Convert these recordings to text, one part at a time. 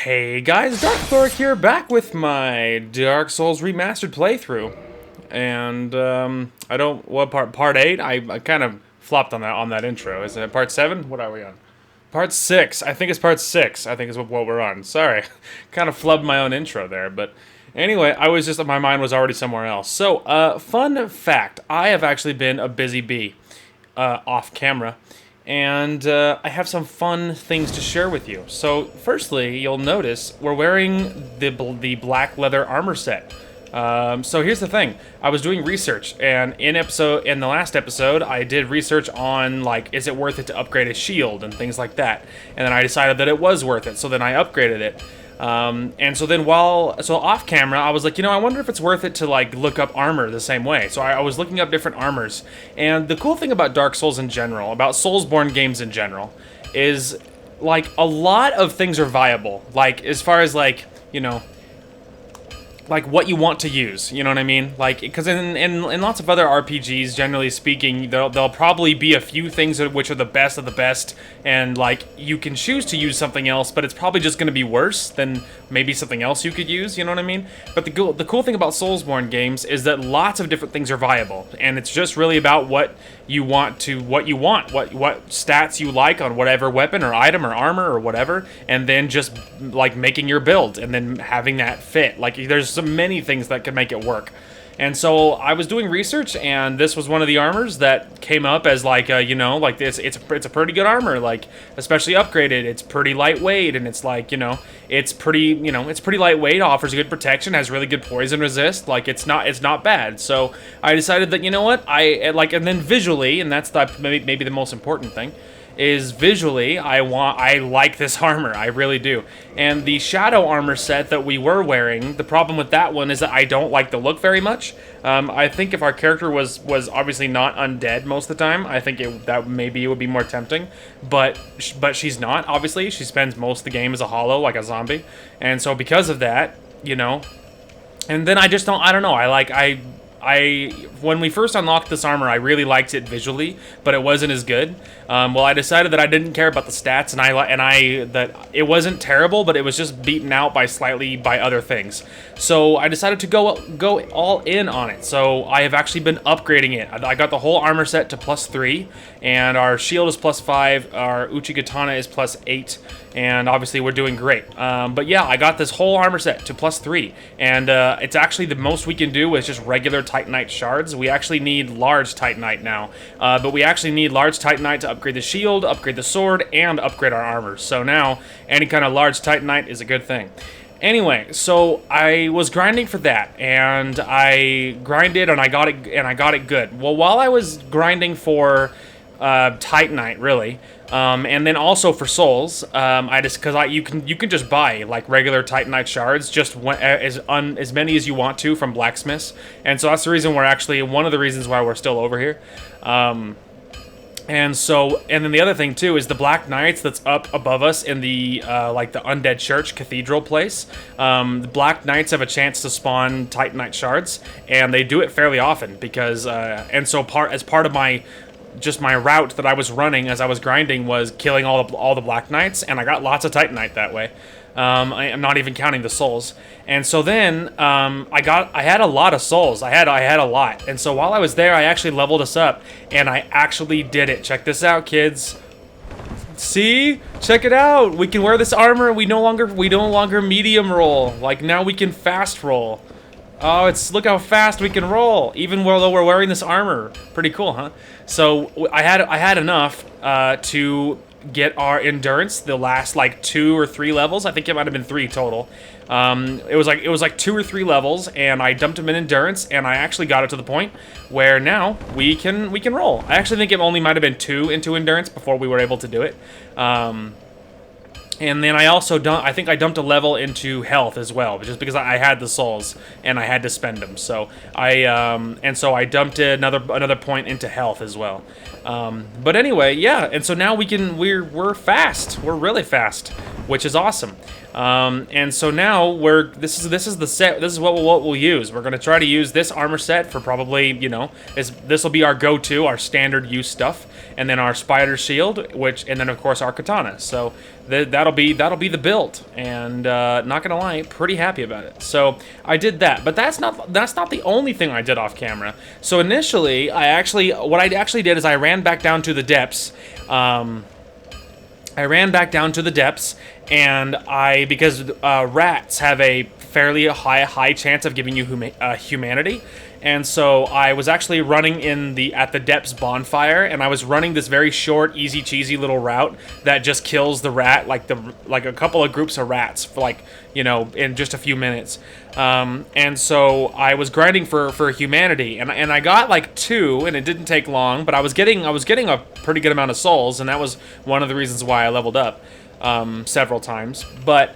Hey guys, Dark here, back with my Dark Souls Remastered playthrough. And, I don't, what part 8? I kind of flopped on that intro. Is it part 7? What are we on? Part 6. I think it's part 6, I think is what we're on. Sorry, kind of flubbed my own intro there, but anyway, my mind was already somewhere else. So, fun fact, I have actually been a busy bee, off camera. And I have some fun things to share with you. So, firstly, you'll notice we're wearing the black leather armor set. So here's the thing. I was doing research, and in the last episode, I did research on, like, is it worth it to upgrade a shield and things like that. And then I decided that it was worth it, so then I upgraded it. And so then off camera, I was like, I wonder if it's worth it to, like, look up armor the same way. So I was looking up different armors. And the cool thing about Dark Souls in general, about Soulsborne games in general, is, like, a lot of things are viable. Like, as far as, like, like what you want to use, you know what I mean? Like, because in lots of other RPGs, generally speaking, there'll probably be a few things which are the best of the best, and like you can choose to use something else, but it's probably just going to be worse than maybe something else you could use, you know what I mean? But the cool thing about Soulsborne games is that lots of different things are viable, and it's just really about what stats you like on whatever weapon or item or armor or whatever, and then just like making your build and then having that fit. Like, there's so many things that can make it work. And so I was doing research, and this was one of the armors that came up as like like this. It's a pretty good armor, like especially upgraded. It's pretty lightweight, and it's like it's pretty lightweight. Offers good protection, has really good poison resist. Like it's not bad. So I decided that and then visually, and that's maybe the most important thing. Is visually, I like this armor, I really do. And the shadow armor set that we were wearing, the problem with that one is that I don't like the look very much. I think if our character was obviously not undead most of the time, I think that maybe it would be more tempting. But she's not, obviously. She spends most of the game as a hollow, like a zombie. And so because of that, and then I don't know, when we first unlocked this armor, I really liked it visually, but it wasn't as good. Well, I decided that I didn't care about the stats, and that it wasn't terrible, but it was just beaten out by other things. So I decided to go all in on it. So I have actually been upgrading it. I got the whole armor set to +3, and our shield is +5, our Uchigatana is +8, and obviously we're doing great. But yeah, I got this whole armor set to +3, and it's actually the most we can do with just regular Titanite shards. We actually need large Titanite now, but we actually need large Titanite to upgrade the shield, upgrade the sword, and upgrade our armor. So now, any kind of large Titanite is a good thing. Anyway, so I was grinding for that, and I grinded, and I got it good. Well, while I was grinding for Titanite, really, and then also for souls, you can just buy like regular Titanite shards, just as many as you want to from blacksmiths, and so that's the reason one of the reasons why we're still over here. And then the other thing too is the Black Knights that's up above us in the like the Undead Church Cathedral place. The Black Knights have a chance to spawn Titanite shards, and they do it fairly often because as part of my route that I was running as I was grinding was killing all the Black Knights, and I got lots of Titanite that way. I'm not even counting the souls. And so then I had a lot of souls. I had a lot. And so while I was there, I actually leveled us up, and I actually did it. Check this out, kids. See? Check it out. We can wear this armor. We no longer medium roll. Like, now we can fast roll. Oh, look how fast we can roll, even though we're wearing this armor. Pretty cool, huh? So I had enough to get our endurance the last like 2 or 3 levels. I think it might have been 3 total. It was like 2 or 3 levels, and I dumped them in endurance, and I actually got it to the point where now we can roll. I actually think it only might have been 2 into endurance before we were able to do it. And then I think I dumped a level into health as well, just because I had the souls and I had to spend them. So I dumped another point into health as well. But anyway, yeah. And so now we're fast. We're really fast, which is awesome. And so now this is the set. This is what we'll use. We're gonna try to use this armor set for probably, you know, this will be our go-to, our standard use stuff, and then our spider shield, and then of course our katana. So that'll be the build. And not gonna lie, pretty happy about it. So I did that, but that's not the only thing I did off camera. So initially, what I actually did is I ran back down to the depths. And because rats have a fairly high chance of giving you humanity, and so I was actually running at the depths bonfire, and I was running this very short, easy cheesy little route that just kills the rat, like a couple of groups of rats for, like, you know, in just a few minutes. And so I was grinding for humanity, and I got like 2, and it didn't take long, but I was getting a pretty good amount of souls, and that was one of the reasons why I leveled up several times. But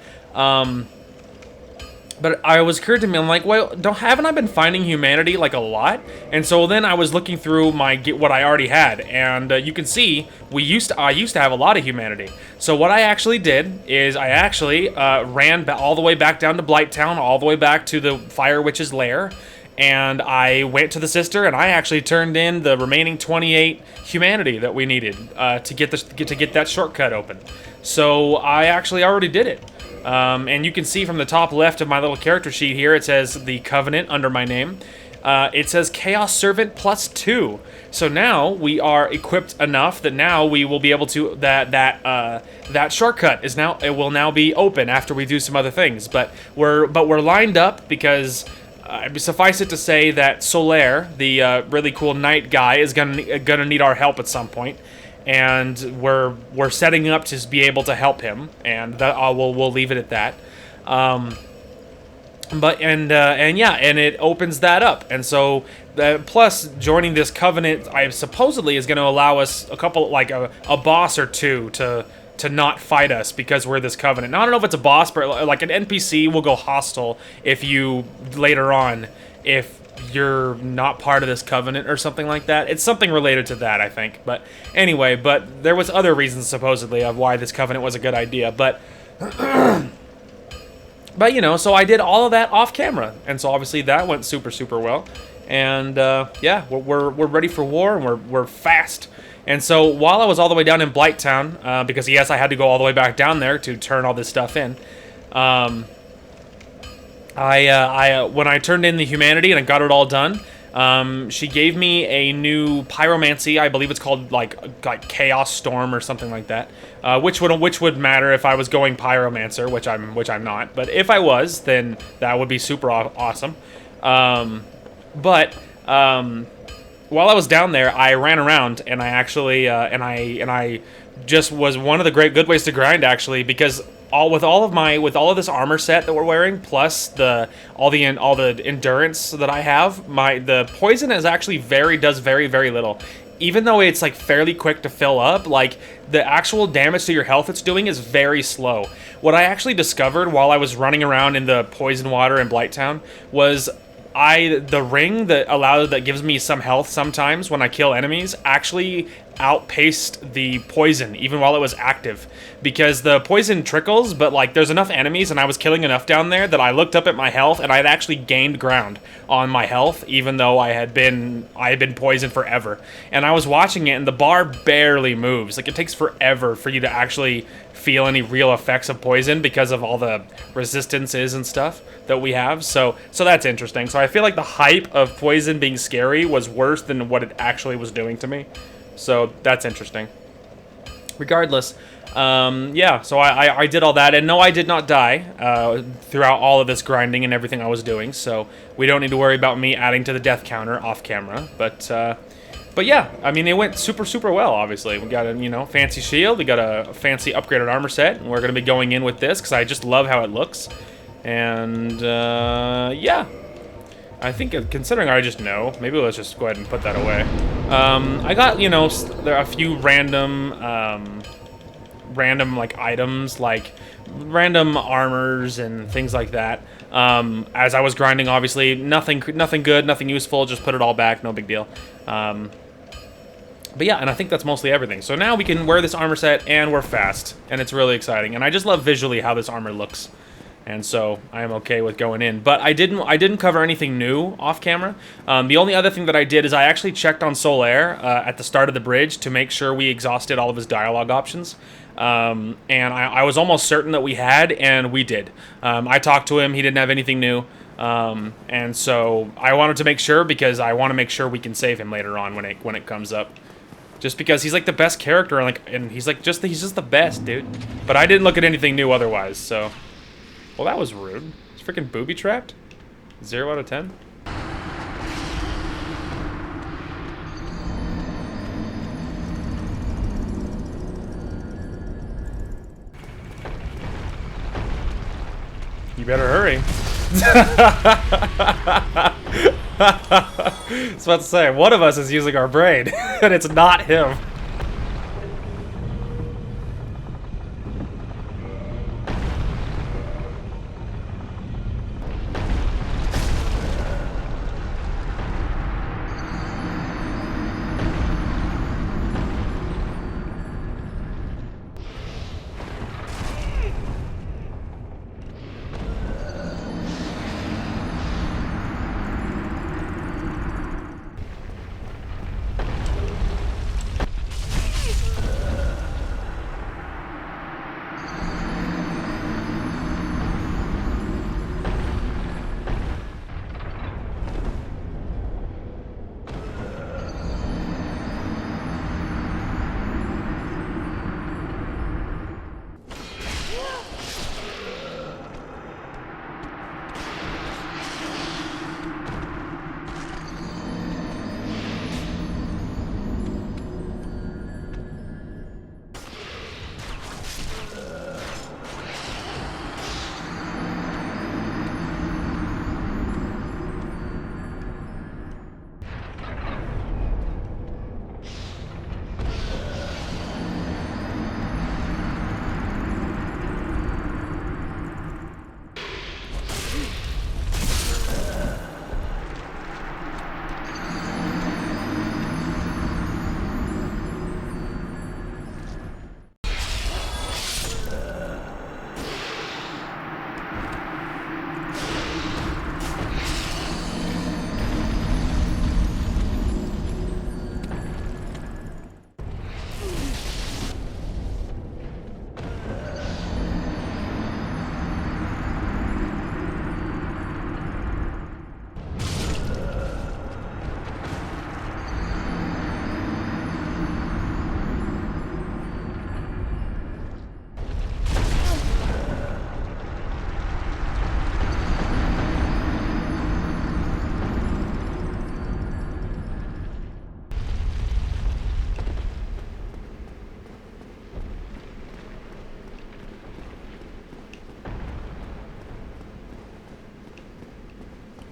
I was occurred to me, I'm like, well, haven't I been finding humanity like a lot? And so then I was looking through what I already had, and you can see I used to have a lot of humanity. So what I actually did is I actually ran all the way back down to Blighttown, all the way back to the Fire Witch's lair, and I went to the sister, and I actually turned in the remaining 28 humanity that we needed to get that shortcut open. So I actually already did it. And you can see from the top left of my little character sheet here, it says the Covenant under my name. It says Chaos Servant +2. So now we are equipped enough that now we will be able to that shortcut will now be open after we do some other things. But we're lined up because suffice it to say that Solaire, the really cool knight guy, is gonna need our help at some point. And we're setting up to be able to help him, and we'll leave it at that. And it opens that up, and so plus joining this covenant, I supposedly is going to allow us a couple, like a boss or two to not fight us because we're this covenant. Now I don't know if it's a boss, but like an NPC will go hostile if you later on if you're not part of this covenant or something like that. It's something related to that, I think. But anyway, there was other reasons supposedly of why this covenant was a good idea. But you know, so I did all of that off camera, and so obviously that went super well. And yeah, we're ready for war, and we're fast. And so while I was all the way down in Blighttown, because yes, I had to go all the way back down there to turn all this stuff in. When I turned in the humanity and I got it all done, she gave me a new pyromancy. I believe it's called like Chaos Storm or something like that. Which would matter if I was going pyromancer, which I'm not. But if I was, then that would be super awesome. While I was down there, I ran around and I actually and I just was one of the good ways to grind, actually, because with all of this armor set that we're wearing, plus all the endurance that I have, the poison is actually does very little. Even though it's like fairly quick to fill up, like the actual damage to your health it's doing is very slow. What I actually discovered while I was running around in the poison water in Blighttown was the ring that gives me some health sometimes when I kill enemies actually outpaced the poison even while it was active, because the poison trickles, but like there's enough enemies and I was killing enough down there that I looked up at my health and I had actually gained ground on my health, even though I had been poisoned forever. And I was watching it and the bar barely moves. Like it takes forever for you to actually feel any real effects of poison because of all the resistances and stuff that we have. So that's interesting. So I feel like the hype of poison being scary was worse than what it actually was doing to me. So that's interesting. Regardless, yeah, so I did all that, and no, I did not die throughout all of this grinding and everything I was doing, so we don't need to worry about me adding to the death counter off camera. But yeah, I mean, it went super well, obviously. We got a, fancy shield, we got a fancy upgraded armor set, and we're going to be going in with this, because I just love how it looks. And, yeah. I think, considering I just know, maybe let's just go ahead and put that away. I got, there are a few random like items, like random armors and things like that. As I was grinding, obviously, nothing good, nothing useful. Just put it all back, no big deal. But yeah, and I think that's mostly everything. So now we can wear this armor set, and we're fast, and it's really exciting. And I just love visually how this armor looks, and so I am okay with going in. But I didn't cover anything new off camera. The only other thing that I did is I actually checked on Solaire at the start of the bridge to make sure we exhausted all of his dialogue options. And I was almost certain that we had, and we did. I talked to him; he didn't have anything new. And so I wanted to make sure, because I want to make sure we can save him later on when it comes up. Just because he's like the best character, and he's just the best, dude. But I didn't look at anything new otherwise, so. Well, that was rude. It's freaking booby trapped. 0 out of 10. You better hurry. I was about to say, one of us is using our brain, and it's not him.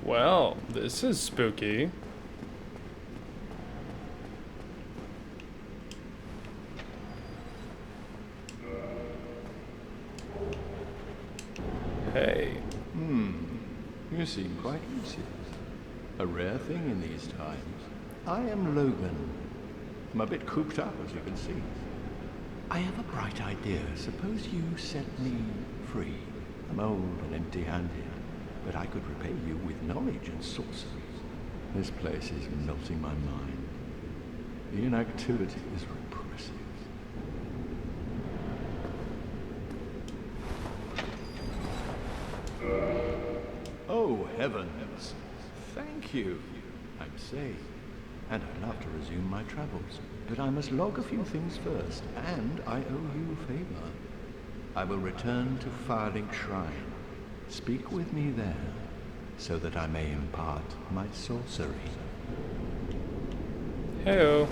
Well, this is spooky. Hey. You seem quite lucid. A rare thing in these times. I am Logan. I'm a bit cooped up, as you can see. I have a bright idea. Suppose you set me free. I'm old and empty-handed, but I could repay you with knowledge and sorcery. This place is melting my mind. The inactivity is repressive. Oh, heavens. Thank you. I'm safe, and I'd love to resume my travels. But I must log a few things first, and I owe you a favor. I will return to Firelink Shrine. Speak with me there, so that I may impart my sorcery. Heyo.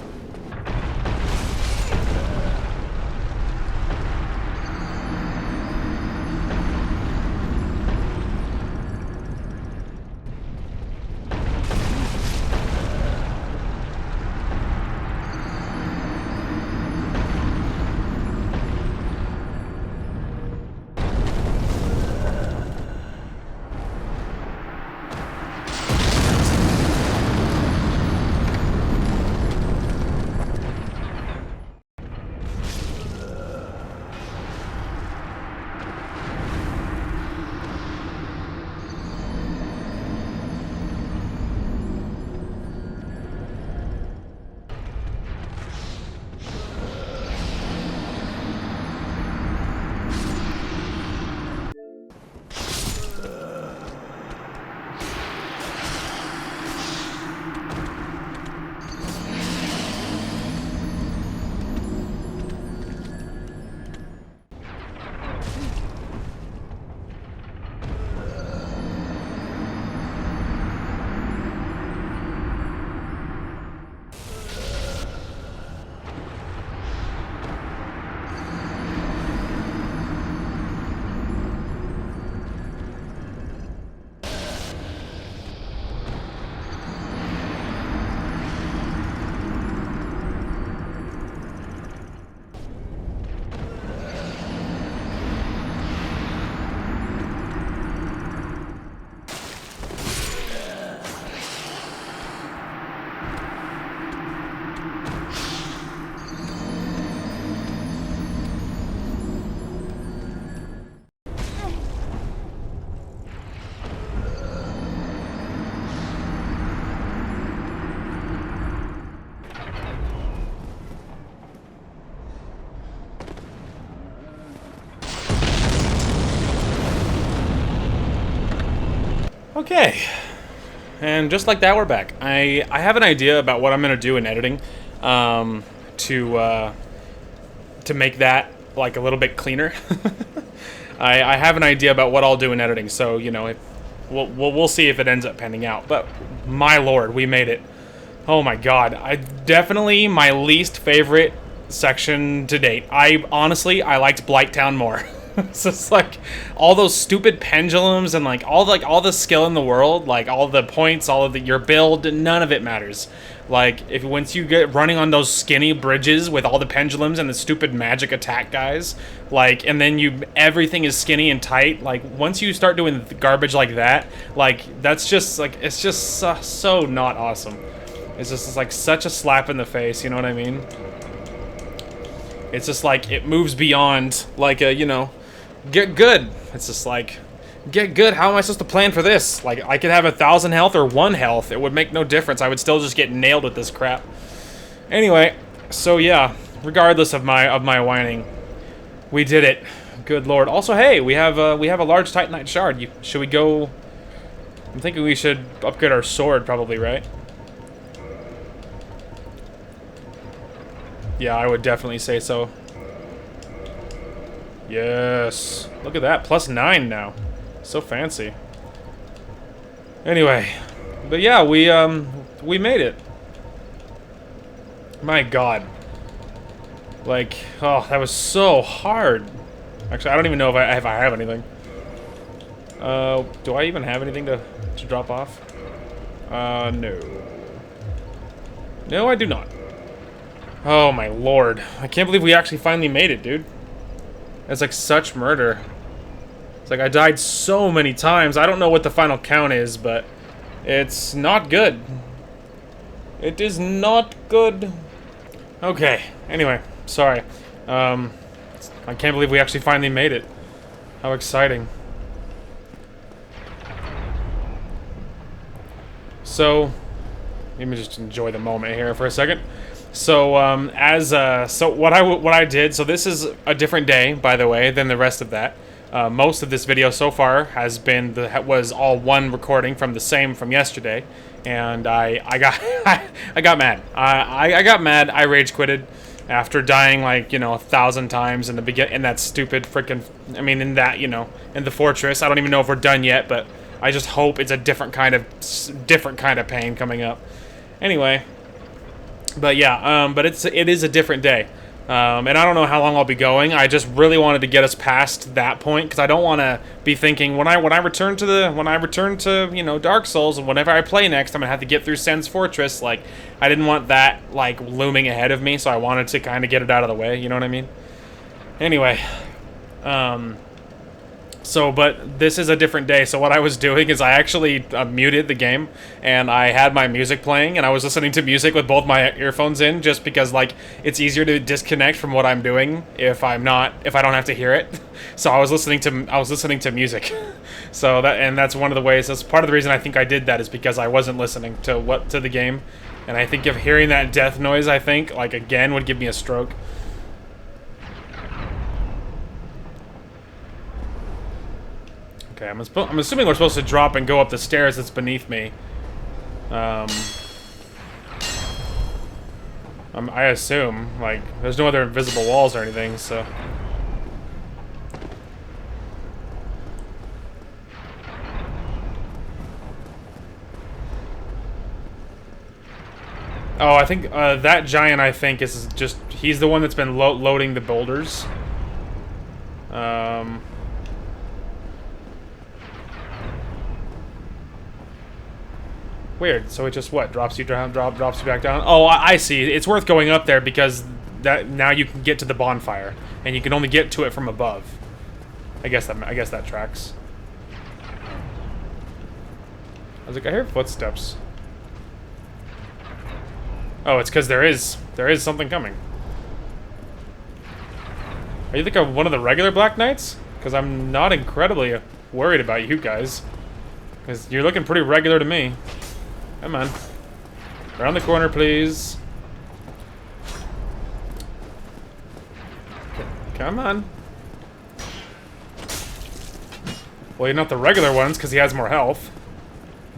Okay. And just like that, we're back. I have an idea about what I'm going to do in editing to make that like a little bit cleaner. I have an idea about what I'll do in editing, so, you know, we'll see if it ends up panning out. But, my lord, we made it. Oh my god. Definitely my least favorite section to date. Honestly, I liked Blighttown more. It's just like all those stupid pendulums and like all the skill in the world, like all the points, all of your build, none of it matters. Like once you get running on those skinny bridges with all the pendulums and the stupid magic attack guys, like, and then everything is skinny and tight. Like once you start doing garbage like that, like that's just like it's just so not awesome. It's just like such a slap in the face. You know what I mean? It's just like it moves beyond like a, you know, get good. It's just like, get good. How am I supposed to plan for this? Like, I could have 1,000 health or 1 health. It would make no difference. I would still just get nailed with this crap. Anyway, so yeah, regardless of my whining, we did it. Good lord. Also, hey, we have a large Titanite shard. Should we go? I'm thinking we should upgrade our sword, probably, right? Yeah, I would definitely say so. Yes. Look at that. +9 now. So fancy. Anyway. But yeah, we made it. My god. Like, oh, that was so hard. Actually, I don't even know if I have anything. Do I even have anything to drop off? No. No, I do not. Oh my lord. I can't believe we actually finally made it, dude. It's like such murder. It's like I died so many times. I don't know what the final count is, but it's not good. It is not good. Okay. Anyway, sorry. I can't believe we actually finally made it. How exciting. So, let me just enjoy the moment here for a second. So, so what I did, so this is a different day, by the way, than the rest of that. Most of this video so far has been was all one recording from yesterday, and I got I got mad. I got mad. I rage quitted after dying like, you know, 1,000 times in that stupid freaking, I mean, in that, you know, in the fortress. I don't even know if we're done yet, but I just hope it's a different kind of pain coming up. Anyway. But yeah, but it is a different day, and I don't know how long I'll be going. I just really wanted to get us past that point because I don't want to be thinking when I return to you know, Dark Souls, and whenever I play next, I'm gonna have to get through Sen's Fortress. Like, I didn't want that like looming ahead of me, so I wanted to kind of get it out of the way. You know what I mean? Anyway, so, but this is a different day, so what I was doing is I actually muted the game, and I had my music playing, and I was listening to music with both my earphones in, just because, like, it's easier to disconnect from what I'm doing if I don't have to hear it. So I was listening to music. So that's one of the ways, that's part of the reason I think I did that, is because I wasn't listening to the game, and I think if hearing that death noise, I think, like, again, would give me a stroke. Okay, I'm assuming we're supposed to drop and go up the stairs that's beneath me. I assume. Like, there's no other invisible walls or anything, so... Oh, I think that giant, I think, is just... He's the one that's been loading the boulders. Weird. So it just what, drops you down, drops you back down. Oh, I see. It's worth going up there because now you can get to the bonfire, and you can only get to it from above. I guess that tracks. I was like, I hear footsteps. Oh, it's because there is something coming. Are you like one of the regular Black Knights? Because I'm not incredibly worried about you guys. Because you're looking pretty regular to me. Come on. Around the corner, please. Come on. Well, you're not the regular ones, because he has more health.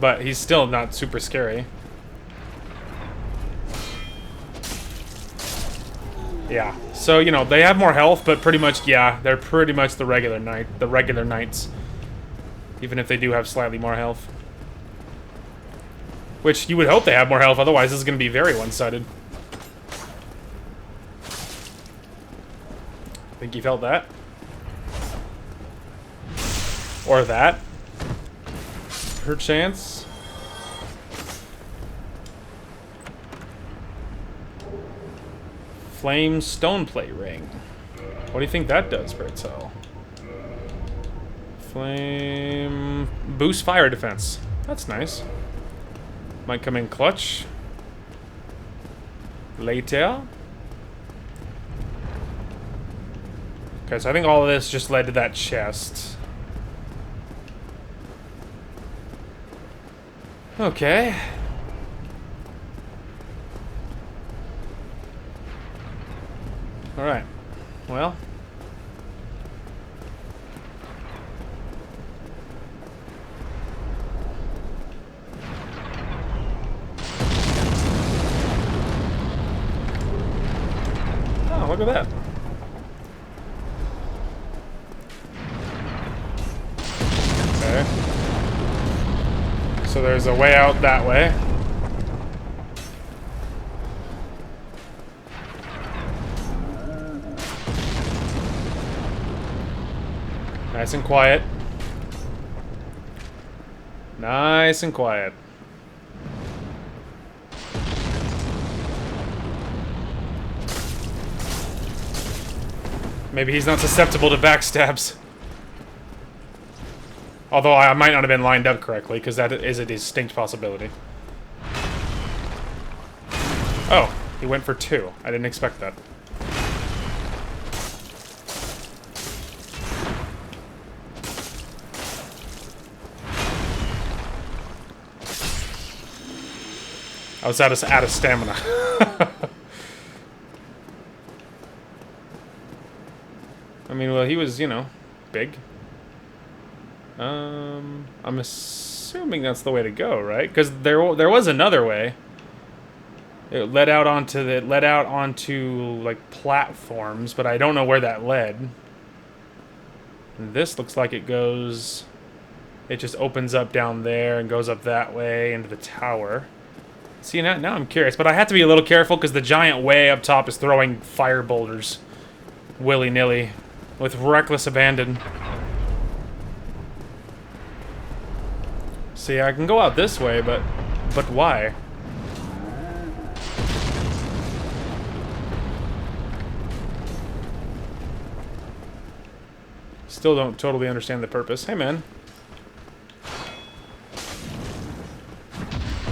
But he's still not super scary. Yeah. So, you know, they have more health, but pretty much, yeah, they're pretty much the regular knights. Even if they do have slightly more health. Which you would hope they have more health, otherwise this is going to be very one-sided. Think you felt that? Or that? Perchance? Flame Stoneplate Ring. What do you think that does, Bertel? Flame... Boost fire defense. That's nice. Might come in clutch. Later. Okay, so I think all of this just led to that chest. Okay. Alright. Well. Oh, look at that. Okay. So there's a way out that way. Nice and quiet. Nice and quiet. Maybe he's not susceptible to backstabs. Although I might not have been lined up correctly, because that is a distinct possibility. Oh, he went for 2. I didn't expect that. I was out of stamina. I mean, well, he was, you know, big. I'm assuming that's the way to go, right? Because there was another way. It led out onto like platforms, but I don't know where that led. And this looks like it goes. It just opens up down there and goes up that way into the tower. See, now I'm curious, but I have to be a little careful because the giant way up top is throwing fire boulders willy-nilly with reckless abandon. See, I can go out this way, but why? Still don't totally understand the purpose. Hey, man.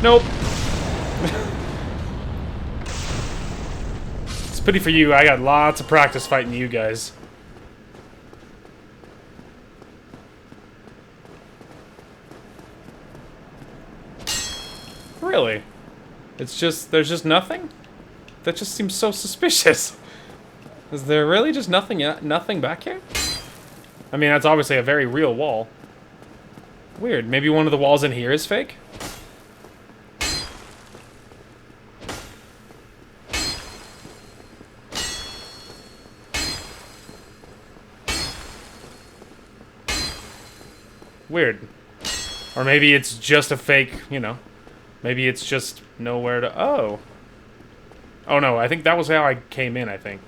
Nope. It's pity for you. I got lots of practice fighting you guys. Really? It's just, there's just nothing? That just seems so suspicious. Is there really just nothing back here? I mean, that's obviously a very real wall. Weird. Maybe one of the walls in here is fake? Weird. Or maybe it's just a fake, you know. Maybe it's just nowhere to... Oh. Oh, no. I think that was how I came in, I think.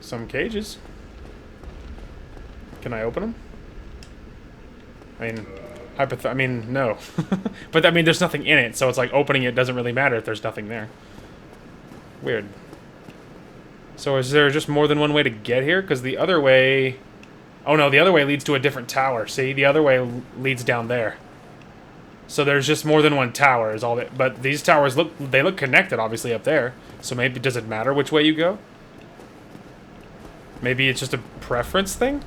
Some cages. Can I open them? I mean, no. But, I mean, there's nothing in it, so it's like opening it doesn't really matter if there's nothing there. Weird. So is there just more than one way to get here? Because the other way... Oh, no, the other way leads to a different tower. See, the other way leads down there. So there's just more than one tower is all that... But these towers look connected, obviously, up there. So maybe, does it matter which way you go? Maybe it's just a preference thing?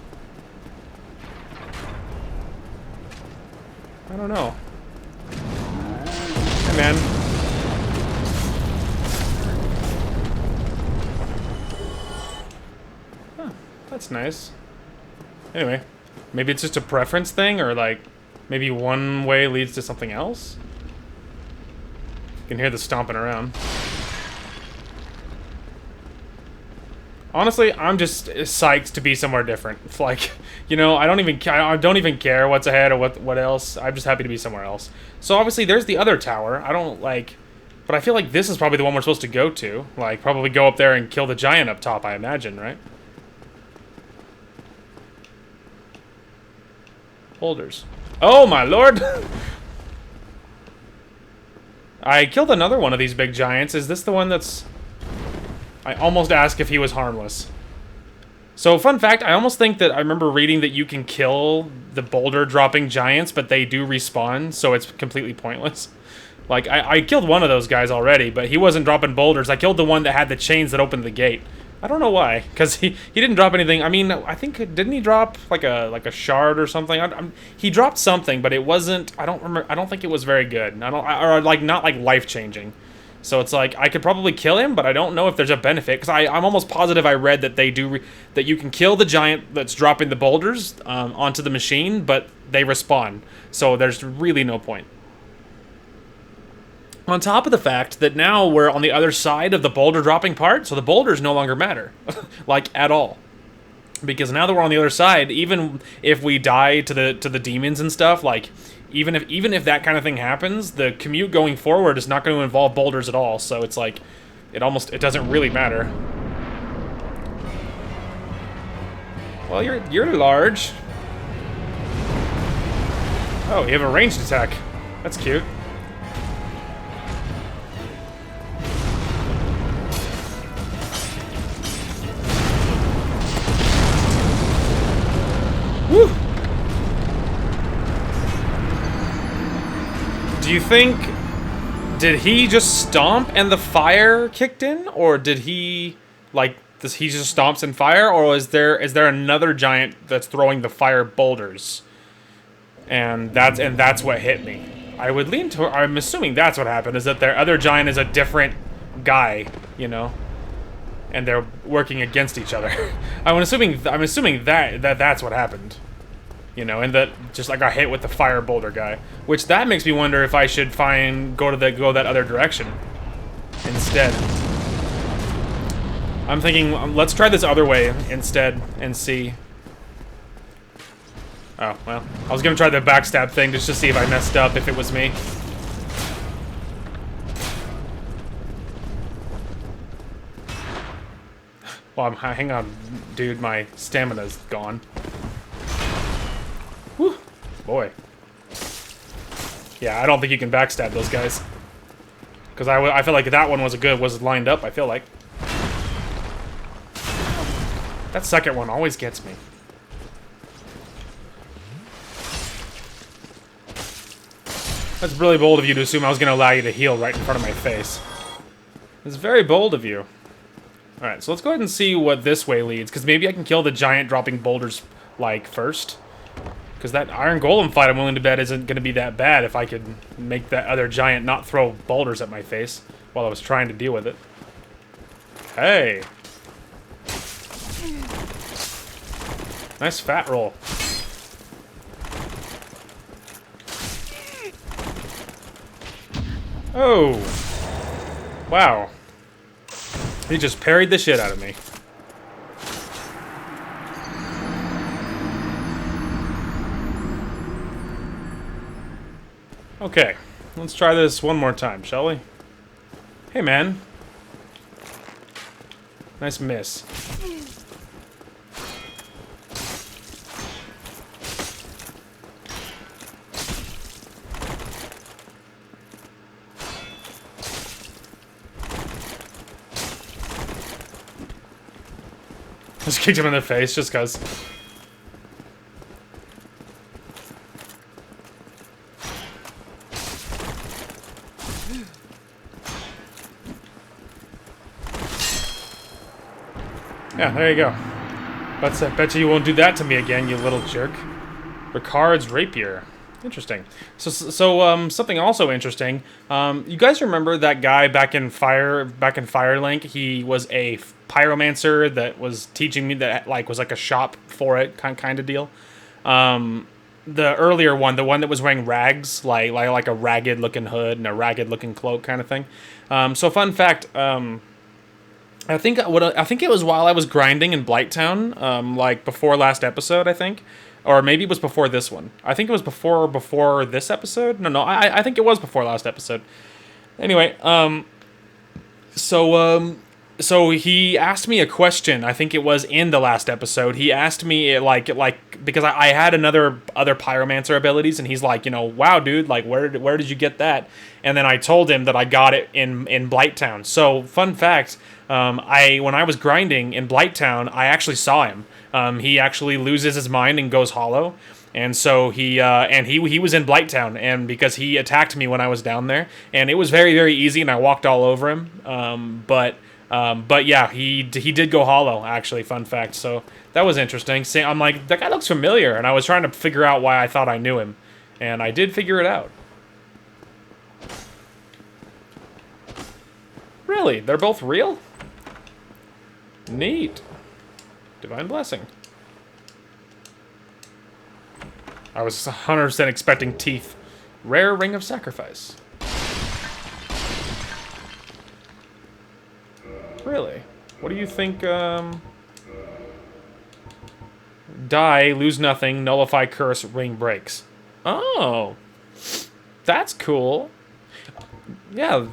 I don't know. Hey, man. That's nice. Anyway, maybe it's just a preference thing, or like, maybe one way leads to something else? You can hear the stomping around. Honestly, I'm just psyched to be somewhere different. It's like, you know, I don't even care what's ahead or what else. I'm just happy to be somewhere else. So obviously there's the other tower. I don't like, but I feel like this is probably the one we're supposed to go to. Like, probably go up there and kill the giant up top, I imagine, right? Boulders. Oh my lord! I killed another one of these big giants. Is this the one that's... I almost asked if he was harmless. So, fun fact, I almost think that I remember reading that you can kill the boulder dropping giants, but they do respawn, so it's completely pointless. Like, I killed one of those guys already, but he wasn't dropping boulders. I killed the one that had the chains that opened the gate. I don't know why, because he didn't drop anything. I mean, I think, didn't he drop like a shard or something? He dropped something, but it wasn't, I don't think it was very good. Or like, not like life-changing. So it's like, I could probably kill him, but I don't know if there's a benefit, because I'm almost positive I read that that you can kill the giant that's dropping the boulders onto the machine, but they respawn. So there's really no point. On top of the fact that now we're on the other side of the boulder dropping part, so the boulders no longer matter, like, at all. Because now that we're on the other side, even if we die to the demons and stuff, like, even if that kind of thing happens, the commute going forward is not going to involve boulders at all. So it's like, it doesn't really matter. Well, you're large. Oh, you have a ranged attack. That's cute. Woo! Do you think, did he just stomp and the fire kicked in, or did he, like, he just stomps in fire, or is there another giant that's throwing the fire boulders, and that's what hit me? I would lean to, I'm assuming that's what happened, is that their other giant is a different guy, you know, and they're working against each other. I'm assuming that's what happened. You know, and that just like got hit with the fire boulder guy, which that makes me wonder if I should go that other direction instead. I'm thinking, let's try this other way instead and see. Oh well, I was gonna try the backstab thing just to see if I messed up, if it was me. Well, hang on, dude, my stamina's gone. Whew, boy. Yeah, I don't think you can backstab those guys. Because I feel like that one was lined up, I feel like. That second one always gets me. That's really bold of you to assume I was going to allow you to heal right in front of my face. It's very bold of you. Alright, so let's go ahead and see what this way leads, because maybe I can kill the giant dropping boulders, like, first. Because that Iron Golem fight I'm willing to bet isn't going to be that bad if I could make that other giant not throw boulders at my face while I was trying to deal with it. Hey! Nice fat roll. Oh! Wow. He just parried the shit out of me. Okay, let's try this one more time, shall we? Hey, man. Nice miss. Just kicked him in the face just cause. Yeah, there you go. I bet you won't do that to me again, you little jerk. Ricard's rapier. Interesting. So something also interesting. You guys remember that guy back in Firelink? He was a pyromancer that was teaching me that like was like a shop for it kind of deal. The earlier one, the one that was wearing rags, like a ragged looking hood and a ragged looking cloak kind of thing. So fun fact. I think it was while I was grinding in Blighttown, like before last episode, I think. Or maybe it was before this one. I think it was before this episode. No, I think it was before last episode. Anyway, so he asked me a question. I think it was in the last episode. He asked me like because I had other pyromancer abilities, and he's like, wow, dude, like where did you get that? And then I told him that I got it in Blighttown. So fun fact, when I was grinding in Blighttown, I actually saw him. He actually loses his mind and goes hollow. And so he was in Blighttown, and because he attacked me when I was down there, and it was very, very easy, and I walked all over him. But yeah, he did go hollow, actually, fun fact. So that was interesting. I'm like, that guy looks familiar, and I was trying to figure out why I thought I knew him, and I did figure it out. Really? They're both real? Neat. Divine Blessing. I was 100% expecting teeth. Rare Ring of Sacrifice. Really? What do you think, Die, lose nothing, nullify curse, ring breaks. Oh. That's cool. Yeah,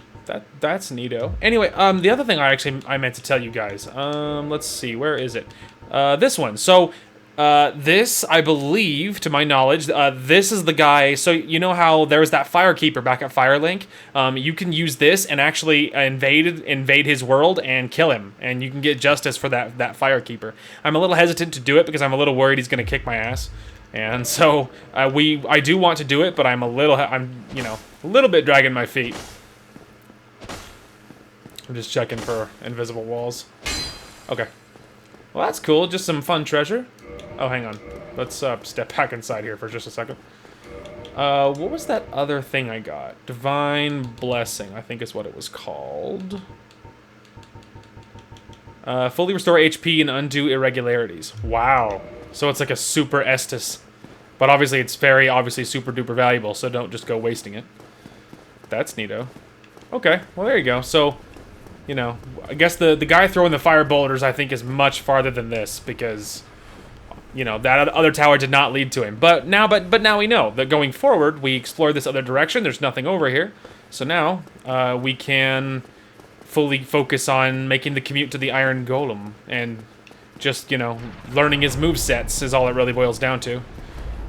that's neato. Anyway, the other thing I meant to tell you guys. Let's see, where is it? This one. So, this, I believe, to my knowledge, this is the guy. So you know how there was that Firekeeper back at Firelink? You can use this and actually invade his world and kill him, and you can get justice for that Firekeeper. I'm a little hesitant to do it because I'm a little worried he's gonna kick my ass, and so I do want to do it, but I'm a little bit dragging my feet. I'm just checking for invisible walls. Okay. Well, that's cool. Just some fun treasure. Oh, hang on. Let's step back inside here for just a second. What was that other thing I got? Divine Blessing, I think is what it was called. Fully restore HP and undo irregularities. Wow. So it's like a super Estus. But obviously it's very obviously super duper valuable, so don't just go wasting it. That's neato. Okay, well there you go. So, I guess the guy throwing the fire boulders, I think, is much farther than this, because, that other tower did not lead to him. But now we know that going forward, we explore this other direction. There's nothing over here. So now, we can fully focus on making the commute to the Iron Golem, and just, learning his movesets is all it really boils down to.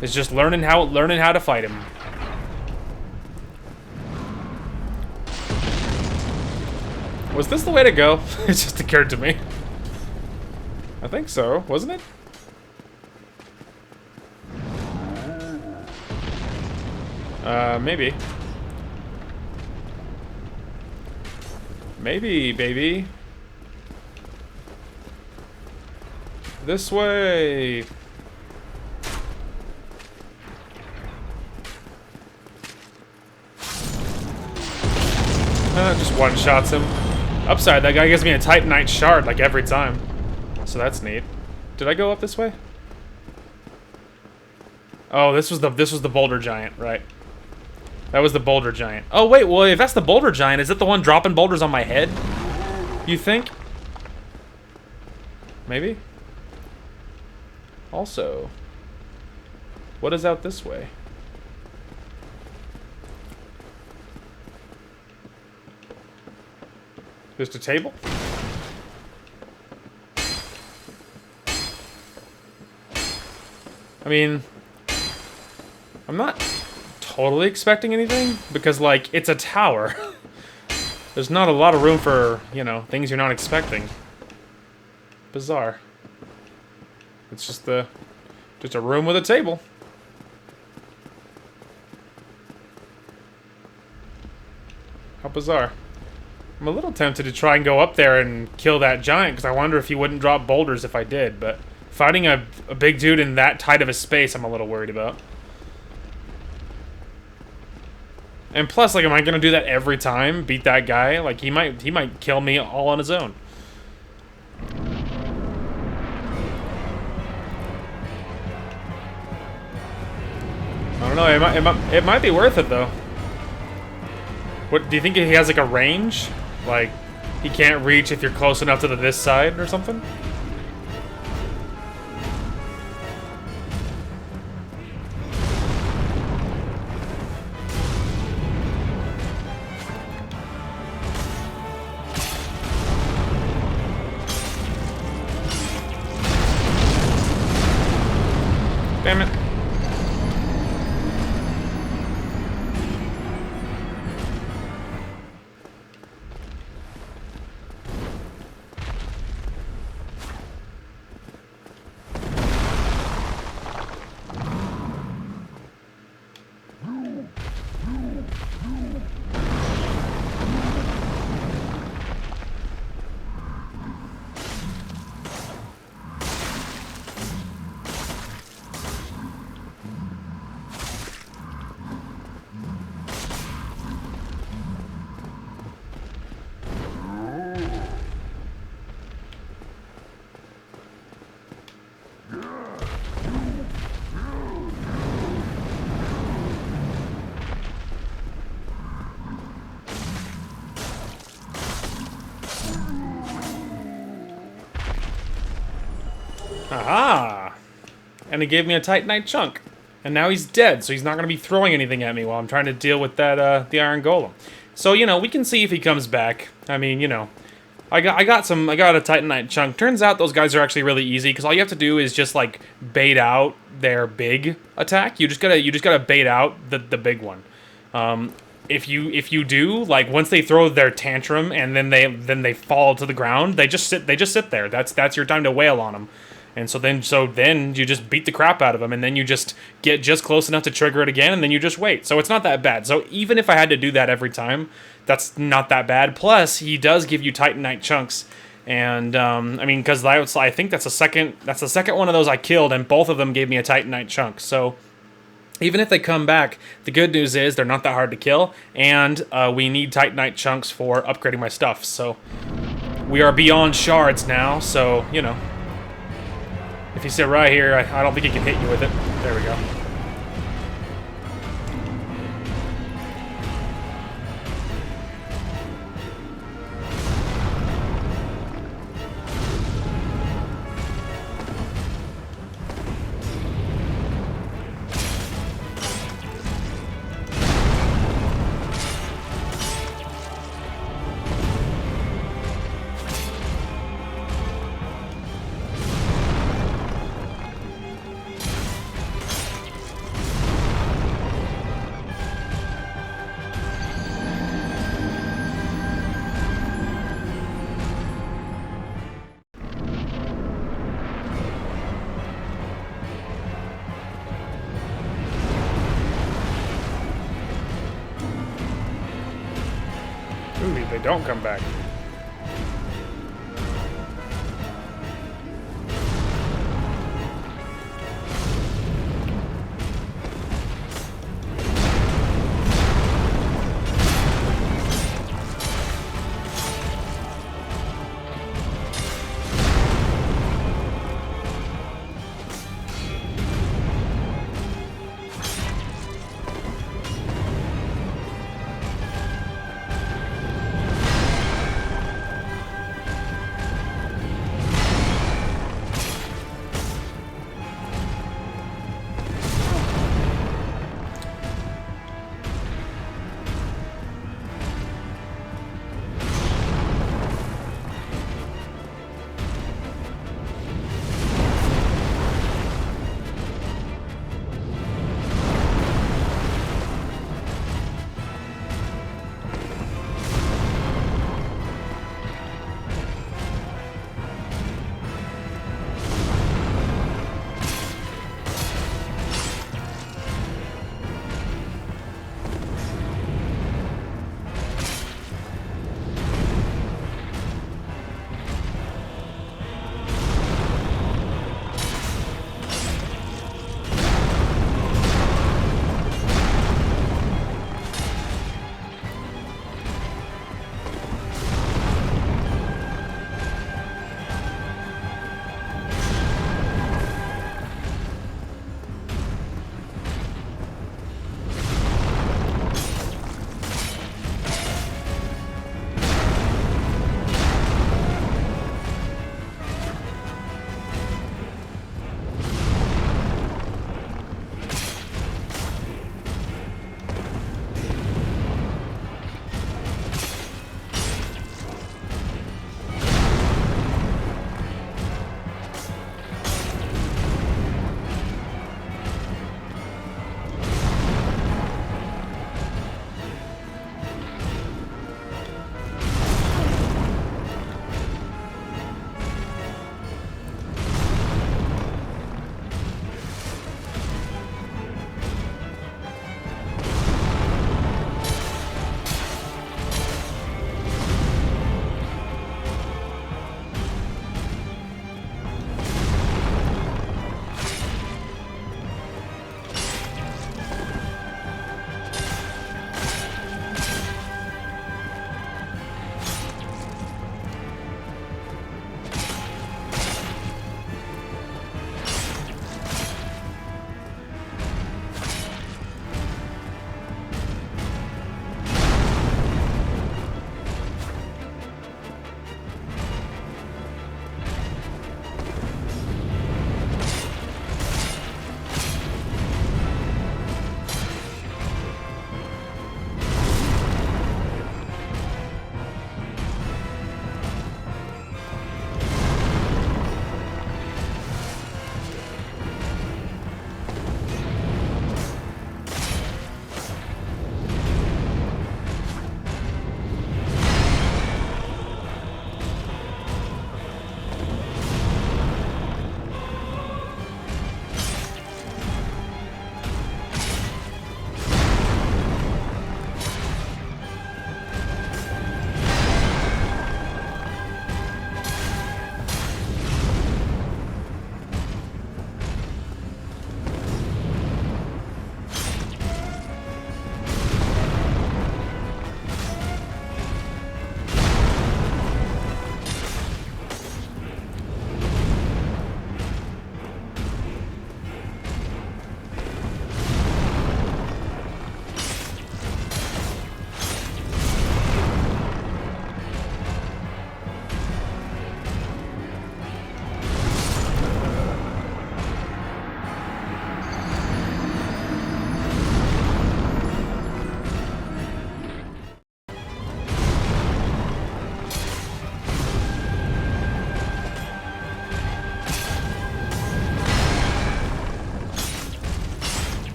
It's just learning how to fight him. Was this the way to go? It just occurred to me. I think so, wasn't it? Maybe. Maybe, baby. This way. Just one-shots him. Upside, that guy gives me a Titanite shard like every time. So that's neat. Did I go up this way? Oh, this was the Boulder Giant, right? That was the Boulder Giant. Oh wait, well if that's the Boulder Giant, is it the one dropping boulders on my head? You think? Maybe? Also, what is out this way? Just a table? I mean, I'm not totally expecting anything, because, like, it's a tower. There's not a lot of room for, things you're not expecting. Bizarre. It's just a room with a table. How bizarre. I'm a little tempted to try and go up there and kill that giant, because I wonder if he wouldn't drop boulders if I did, but fighting a big dude in that tight of a space, I'm a little worried about. And plus, like, am I gonna do that every time? Beat that guy? Like, he might kill me all on his own. I don't know. It might be worth it though. What do you think? He has like a range? Like, he can't reach if you're close enough to this side or something? Damn it. Aha! And he gave me a Titanite chunk. And now he's dead, so he's not going to be throwing anything at me while I'm trying to deal with that, the Iron Golem. So, you know, we can see if he comes back. I mean, you know, I got a Titanite chunk. Turns out those guys are actually really easy, because all you have to do is just, like, bait out their big attack. You just gotta bait out the big one. If you do, like, once they throw their tantrum and then they fall to the ground, they just sit there. That's your time to wail on them. And so then you just beat the crap out of them, and then you just get just close enough to trigger it again, and then you just wait. So it's not that bad. So even if I had to do that every time, that's not that bad. Plus, he does give you Titanite chunks, and I mean, because I think that's the second one of those I killed, and both of them gave me a Titanite chunk. So even if they come back, the good news is they're not that hard to kill, and we need Titanite chunks for upgrading my stuff. So we are beyond shards now. So you know. If you sit right here, I don't think he can hit you with it. There we go. Ooh, they don't come back.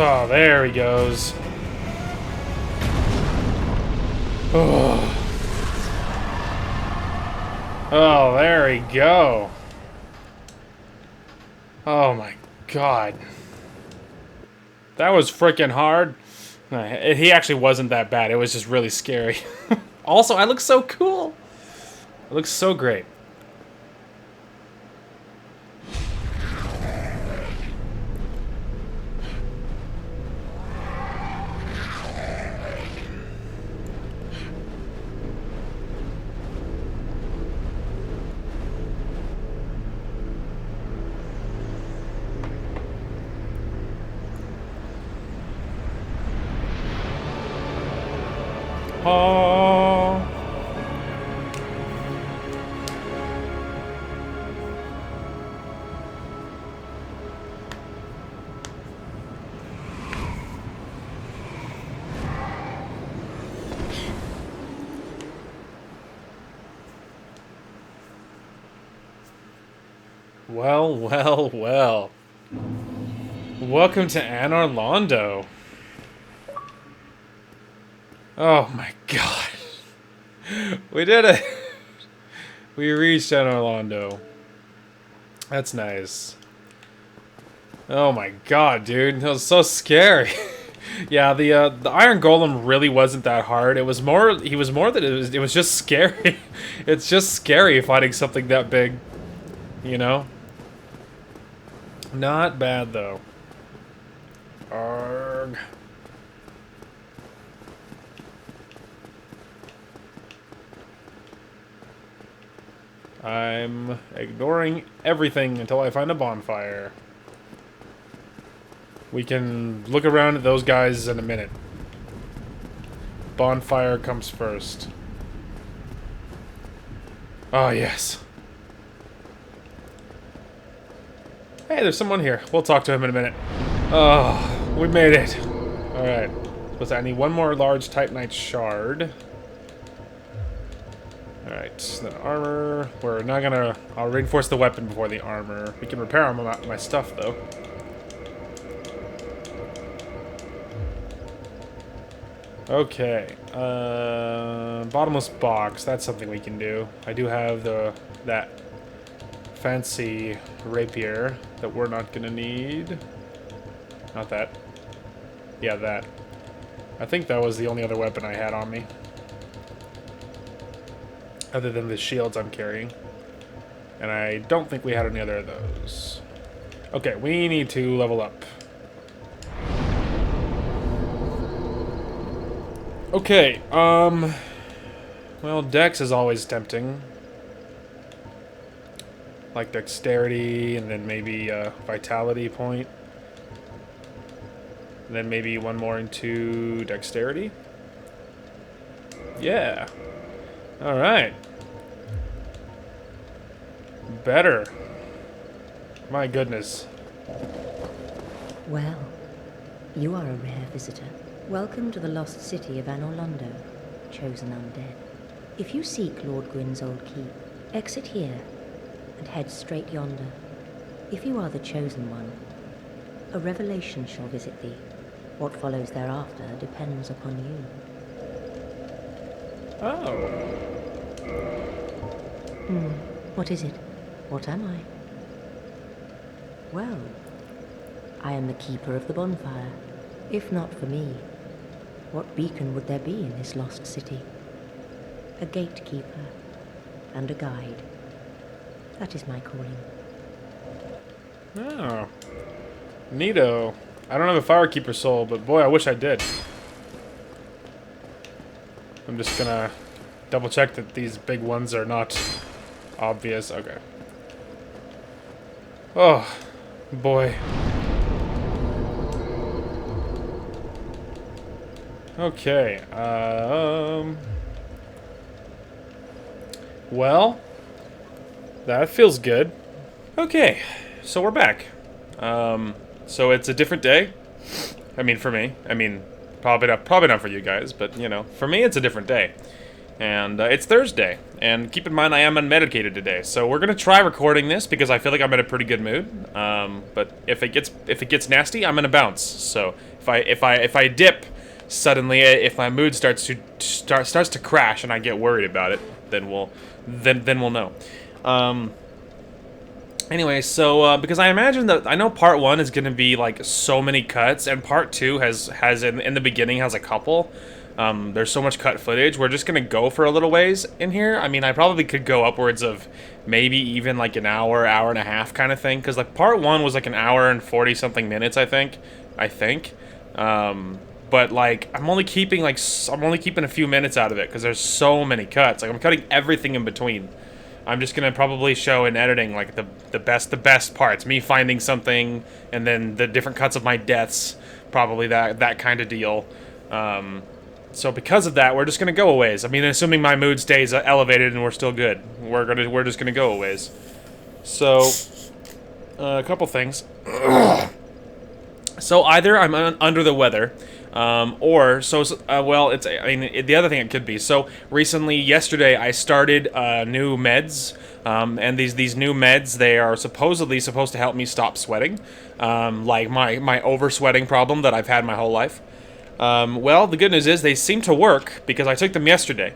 Oh, there he goes. Oh. Oh, there we go. Oh my god. That was freaking hard. He actually wasn't that bad. It was just really scary. Also, I look so cool. It looks so great. Oh. Well, well, well. Welcome to Anor Londo. Oh my god. We did it! We reached Anor Londo. That's nice. Oh my god, dude. That was so scary. Yeah, the Iron Golem really wasn't that hard. It was more... He was more than... It was just scary. It's just scary fighting something that big. You know? Not bad, though. Arrgh. I'm ignoring everything until I find a bonfire. We can look around at those guys in a minute. Bonfire comes first. Oh, yes. Hey, there's someone here. We'll talk to him in a minute. Oh, we made it. Alright. I need one more large Titanite shard. Alright, then armor. We're not gonna... I'll reinforce the weapon before the armor. We can repair my stuff, though. Okay. Bottomless box. That's something we can do. I do have that fancy rapier that we're not gonna need. Not that. Yeah, that. I think that was the only other weapon I had on me. Other than the shields I'm carrying. And I don't think we had any other of those. Okay, we need to level up. Okay, well, Dex is always tempting. Like Dexterity, and then maybe a Vitality point. And then maybe one more into Dexterity. Yeah. Alright. Better. My goodness. Well, you are a rare visitor. Welcome to the lost city of Anor Londo, chosen undead. If you seek Lord Gwyn's old keep, exit here and head straight yonder. If you are the chosen one, a revelation shall visit thee. What follows thereafter depends upon you. Oh. What is it? What am I? Well, I am the keeper of the bonfire. If not for me, what beacon would there be in this lost city? A gatekeeper and a guide. That is my calling. Oh. Neato. I don't have a Firekeeper soul, but boy, I wish I did. I'm just gonna double check that these big ones are not obvious. Okay. Oh, boy. Okay, well, that feels good. Okay, so we're back. So it's a different day. I mean, for me. I mean, probably not for you guys, but, you know, for me, it's a different day. And it's Thursday. And keep in mind, I am unmedicated today. So we're gonna try recording this because I feel like I'm in a pretty good mood. But if it gets nasty, I'm gonna bounce. So If I dip suddenly, if my mood starts to crash and I get worried about it, then we'll know. Anyway, so because I imagine that I know part 1 is going to be like so many cuts, and part 2 has in the beginning has a couple. There's so much cut footage. We're just going to go for a little ways in here. I mean, I probably could go upwards of maybe even like an hour and a half kind of thing, because like part 1 was like an hour and 40 something minutes, I think. But like I'm only keeping a few minutes out of it because there's so many cuts. Like I'm cutting everything in between. I'm just gonna probably show in editing like the best parts, me finding something, and then the different cuts of my deaths, probably that kind of deal. So because of that, we're just gonna go a ways. I mean, assuming my mood stays elevated and we're still good, we're just gonna go a ways. So a couple things. So either I'm under the weather, or the other thing it could be. So recently, yesterday, I started new meds, and these new meds, they are supposedly supposed to help me stop sweating, like my over sweating problem that I've had my whole life. Well, the good news is they seem to work because I took them yesterday.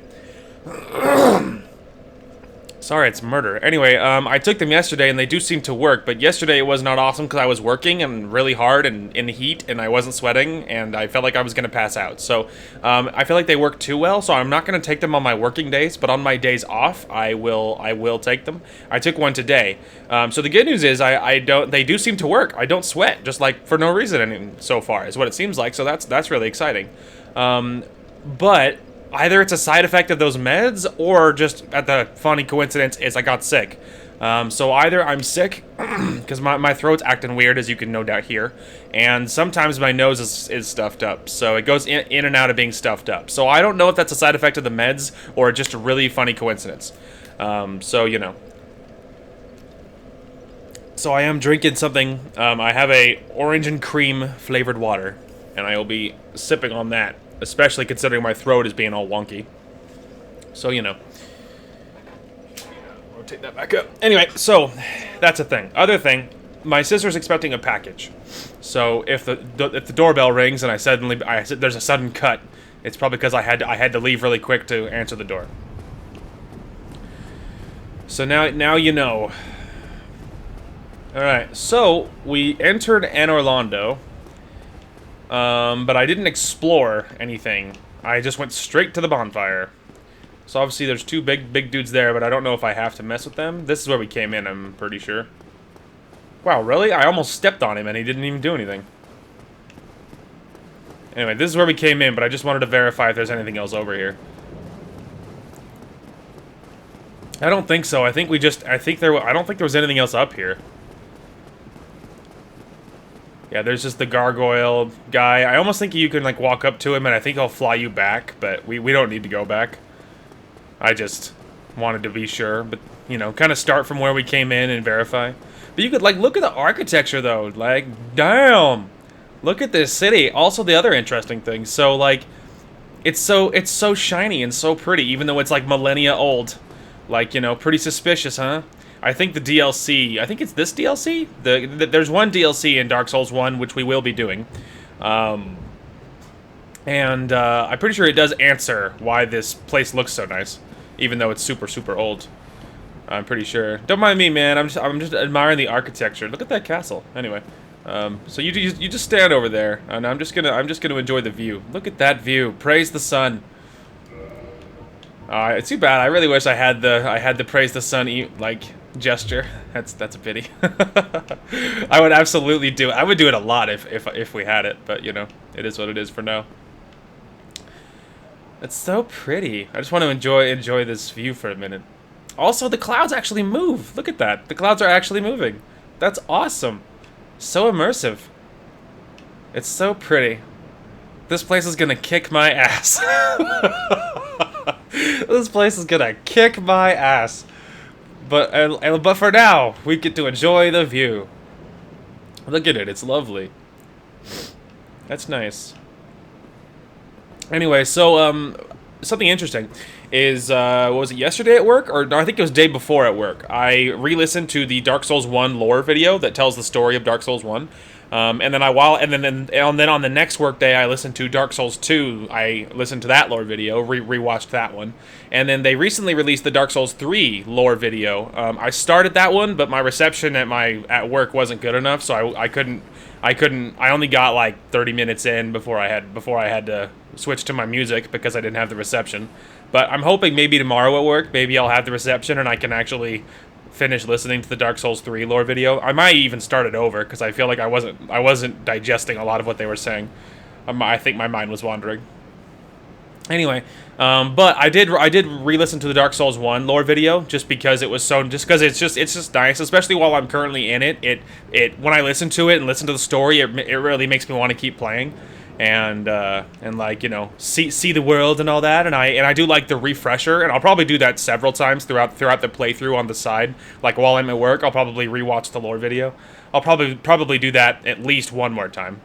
Sorry, it's murder. Anyway, I took them yesterday, and they do seem to work, but yesterday it was not awesome because I was working and really hard and in the heat, and I wasn't sweating, and I felt like I was going to pass out. So I feel like they work too well, so I'm not going to take them on my working days, but on my days off, I will take them. I took one today. So the good news is they do seem to work. I don't sweat, just like for no reason so far, is what it seems like, so that's really exciting. But either it's a side effect of those meds, or just at the funny coincidence is I got sick. So either I'm sick, because my throat's acting weird, as you can no doubt hear, and sometimes my nose is stuffed up, so it goes in and out of being stuffed up. So I don't know if that's a side effect of the meds, or just a really funny coincidence. So, you know. So I am drinking something. I have a orange and cream flavored water, and I will be sipping on that, especially considering my throat is being all wonky. So, you know. Rotate that back up. Anyway, so that's a thing. Other thing, my sister's expecting a package. So if the doorbell rings and I said there's a sudden cut, it's probably because I had to leave really quick to answer the door. So now you know. All right. So we entered Anor Londo. But I didn't explore anything. I just went straight to the bonfire. So obviously there's two big dudes there, but I don't know if I have to mess with them. This is where we came in, I'm pretty sure. Wow, really? I almost stepped on him and he didn't even do anything. Anyway, this is where we came in, but I just wanted to verify if there's anything else over here. I don't think so. I don't think there was anything else up here. Yeah, there's just the gargoyle guy. I almost think you can, like, walk up to him, and I think he'll fly you back, but we don't need to go back. I just wanted to be sure, but, you know, kind of start from where we came in and verify. But you could, like, look at the architecture, though. Like, damn! Look at this city. Also, the other interesting thing. So, like, it's so shiny and so pretty, even though it's, like, millennia old. Like, you know, pretty suspicious, huh? I think the DLC, I think it's this DLC? There's one DLC in Dark Souls 1, which we will be doing. I'm pretty sure it does answer why this place looks so nice, even though it's super, super old. I'm pretty sure. Don't mind me, man. I'm just admiring the architecture. Look at that castle. Anyway, so you just stand over there, and I'm just gonna enjoy the view. Look at that view. Praise the sun. It's too bad. I really wish I had the praise the sun like gesture. That's a pity. I would absolutely do it. I would do it a lot if we had it, but you know, it is what it is for now. It's so pretty. I just want to enjoy this view for a minute. Also, the clouds actually move. Look at that. The clouds are actually moving. That's awesome. So immersive. It's so pretty. This place is gonna kick my ass. This place is gonna kick my ass. But for now, we get to enjoy the view. Look at it, it's lovely. That's nice. Anyway, so something interesting is was it yesterday at work, or no, I think it was the day before at work. I re-listened to the Dark Souls 1 lore video that tells the story of Dark Souls 1. And then on the next work day, I listened to Dark Souls 2. I listened to that lore video, rewatched that one, and then they recently released the Dark Souls 3 lore video. I started that one, but my reception at work wasn't good enough, so I couldn't. I only got like 30 minutes in before I had to switch to my music because I didn't have the reception. But I'm hoping maybe tomorrow at work, maybe I'll have the reception and I can actually finish listening to the Dark Souls 3 lore video. I might even start it over because I feel like I wasn't digesting a lot of what they were saying. I think my mind was wandering. Anyway, but I did re-listen to the Dark Souls 1 lore video just because it's just nice, especially while I'm currently in it. It when I listen to it and listen to the story, it really makes me want to keep playing. And like, you know, see the world and all that, and I do like the refresher, and I'll probably do that several times throughout the playthrough on the side. Like while I'm at work, I'll probably rewatch the lore video. I'll probably do that at least one more time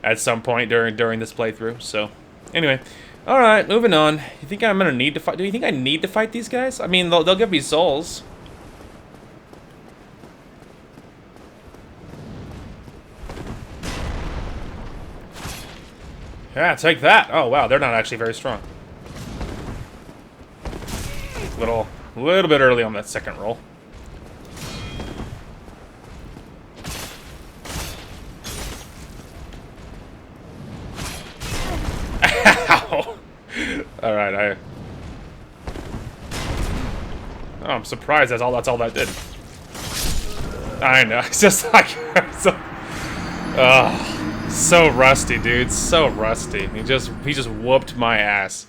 at some point during this playthrough. So anyway, all right, moving on. You think I'm gonna need to fight? Do you think I need to fight these guys? I mean, they'll give me souls. Yeah, take that. Oh, wow, they're not actually very strong. Little bit early on that second roll. Ow! Alright, Oh, I'm surprised that's all that did. I know, it's just like... so rusty, dude. So rusty. He just whooped my ass.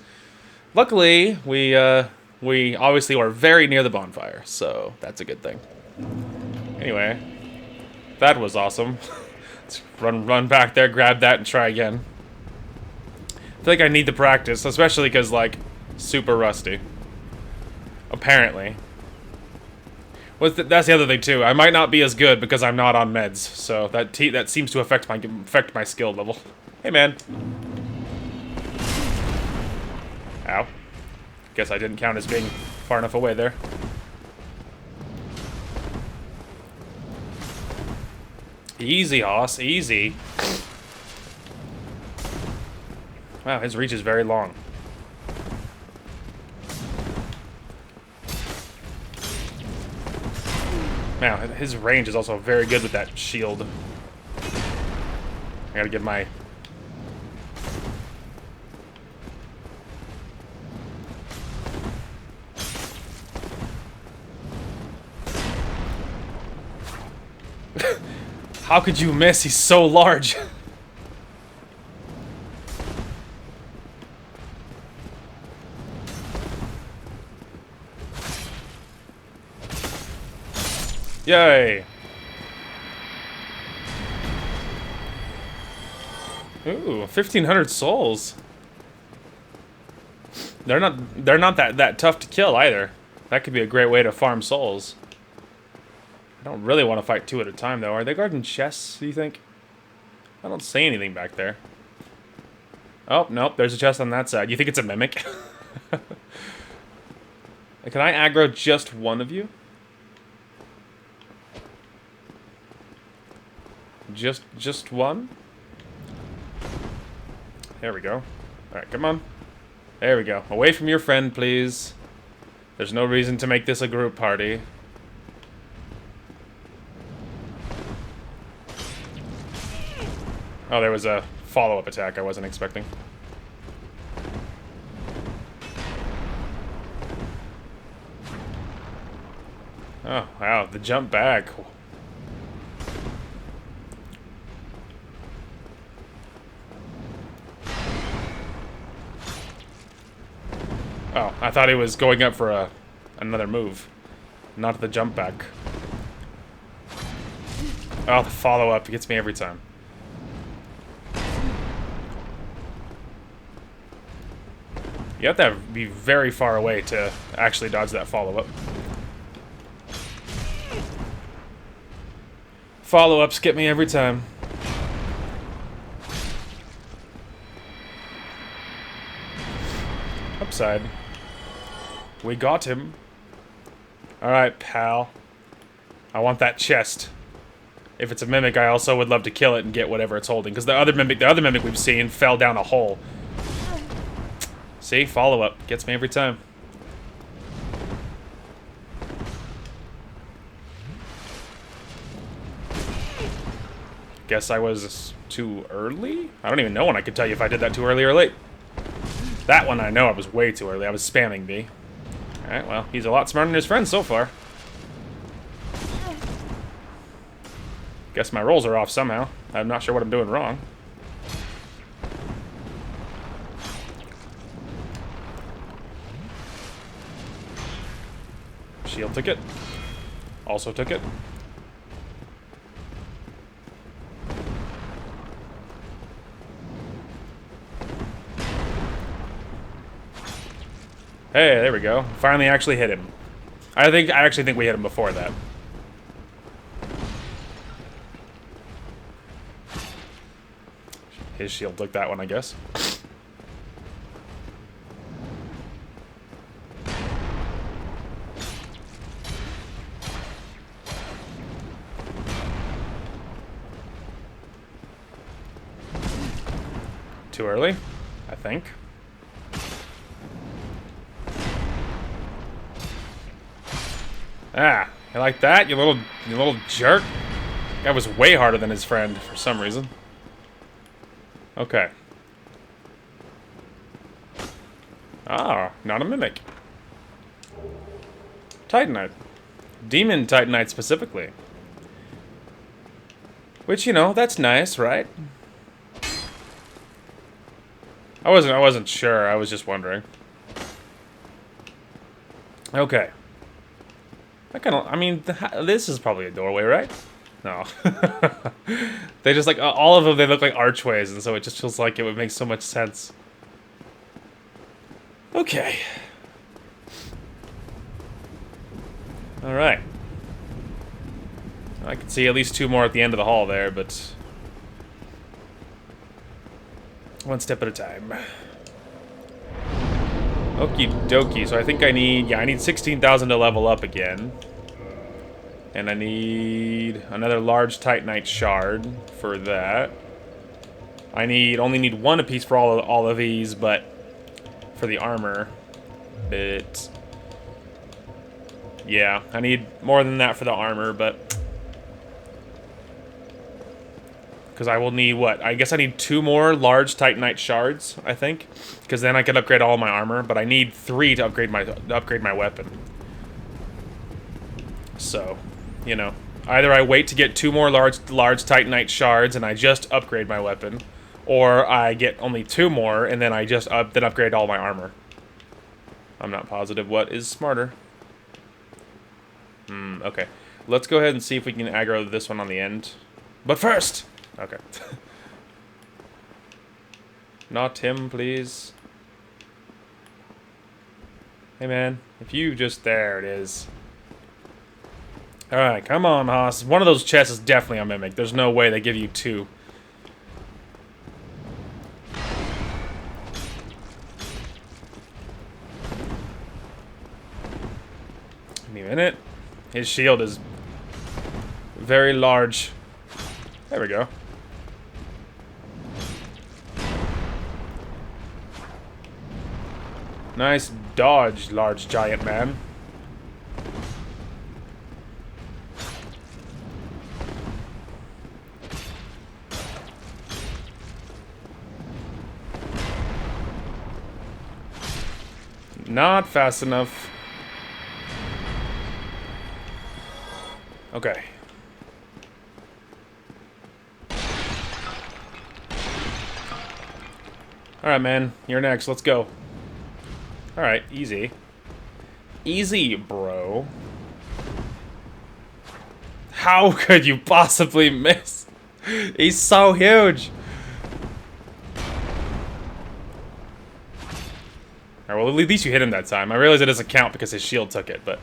Luckily, we obviously were very near the bonfire, so that's a good thing. Anyway, that was awesome. Let's run back there, grab that, and try again. I feel like I need the practice, especially because, like, super rusty. Apparently. That's the other thing too. I might not be as good because I'm not on meds, so that seems to affect my skill level. Hey, man. Ow. Guess I didn't count as being far enough away there. Easy, Hoss. Easy. Wow, his reach is very long. Now, his range is also very good with that shield. I gotta get my... How could you miss? He's so large. Yay! Ooh, 1,500 souls. They're not that tough to kill either. That could be a great way to farm souls. I don't really want to fight two at a time though. Are they guarding chests, do you think? I don't see anything back there. Oh, nope, there's a chest on that side. You think it's a mimic? Can I aggro just one of you? Just one? There we go. Alright, come on. There we go. Away from your friend, please. There's no reason to make this a group party. Oh, there was a follow-up attack I wasn't expecting. Oh, wow, the jump back. Oh, I thought he was going up for another move. Not the jump back. Oh, the follow-up gets me every time. You have to be very far away to actually dodge that follow-up. Follow-ups get me every time. Upside. We got him. Alright, pal. I want that chest. if it's a mimic, I also would love to kill it and get whatever it's holding. Because the other mimic we've seen fell down a hole. See? Follow-up. Gets me every time. Guess I was too early? I don't even know when I could tell you if I did that too early or late. That one I know I was way too early. I was spamming B. Alright, well, he's a lot smarter than his friend so far. Guess my rolls are off somehow. I'm not sure what I'm doing wrong. Shield took it. Also took it. Hey, there we go. Finally actually hit him. I actually think we hit him before that. His shield took that one, I guess. Too early, I think. Ah, you like that, you little jerk? That was way harder than his friend for some reason. Okay. Ah, not a mimic. Titanite. Demon Titanite specifically. Which, you know, that's nice, right? I wasn't sure, I was just wondering. Okay. I mean, this is probably a doorway, right? No. They just, like, all of them, they look like archways, and so it just feels like it would make so much sense. Okay. Alright. I can see at least 2 more at the end of the hall there, but... one step at a time. Okie dokie, so I think I need 16,000 to level up again. And I need another large Titanite shard for that. I only need 1 apiece for all of these, but for the armor. But yeah, I need more than that for the armor, but because I will need what? I guess I need 2 more large Titanite shards, I think, because then I can upgrade all my armor. But I need 3 to upgrade my weapon. So, you know, either I wait to get 2 more large Titanite shards and I just upgrade my weapon, or I get only 2 more and then I just upgrade all my armor. I'm not positive what is smarter. Okay. Let's go ahead and see if we can aggro this one on the end. But first! Okay. Not him, please. Hey, man. If you just... there it is. Alright, come on, Haas. One of those chests is definitely a mimic. There's no way they give you 2. Give me a minute. His shield is very large. There we go. Nice dodge, large giant man. Not fast enough. Okay. Alright, man. You're next. Let's go. Alright, easy. Easy, bro. How could you possibly miss? He's so huge. Alright, well, at least you hit him that time. I realize it doesn't count because his shield took it, but...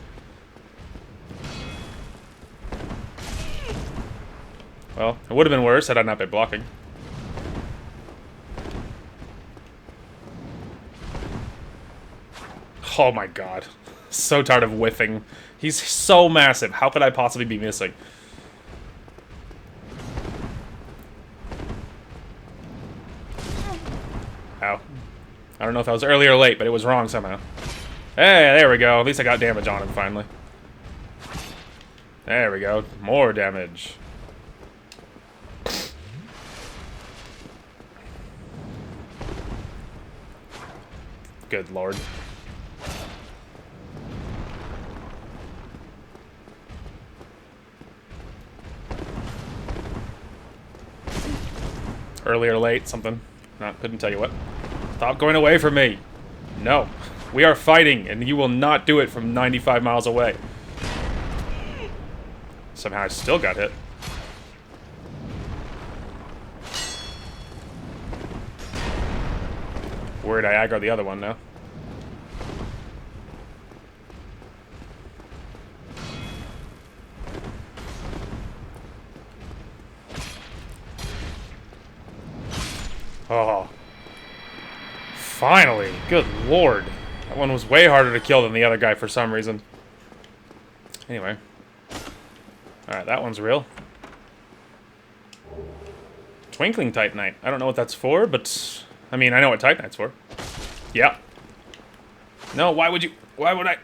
well, it would have been worse had I not been blocking. Oh my god. So tired of whiffing. He's so massive. How could I possibly be missing? Ow. I don't know if that was early or late, but it was wrong somehow. Hey, there we go. At least I got damage on him finally. There we go. More damage. Good lord. Early or late, something. Couldn't tell you what. Stop going away from me. No. We are fighting, and you will not do it from 95 miles away. Somehow I still got hit. Worried I aggro the other one now. Oh. Finally. Good lord. That one was way harder to kill than the other guy for some reason. Anyway. Alright, that one's real. Twinkling Titanite. I don't know what that's for, but... I mean, I know what Titanite's for. Yeah. No, why would you... Why would I...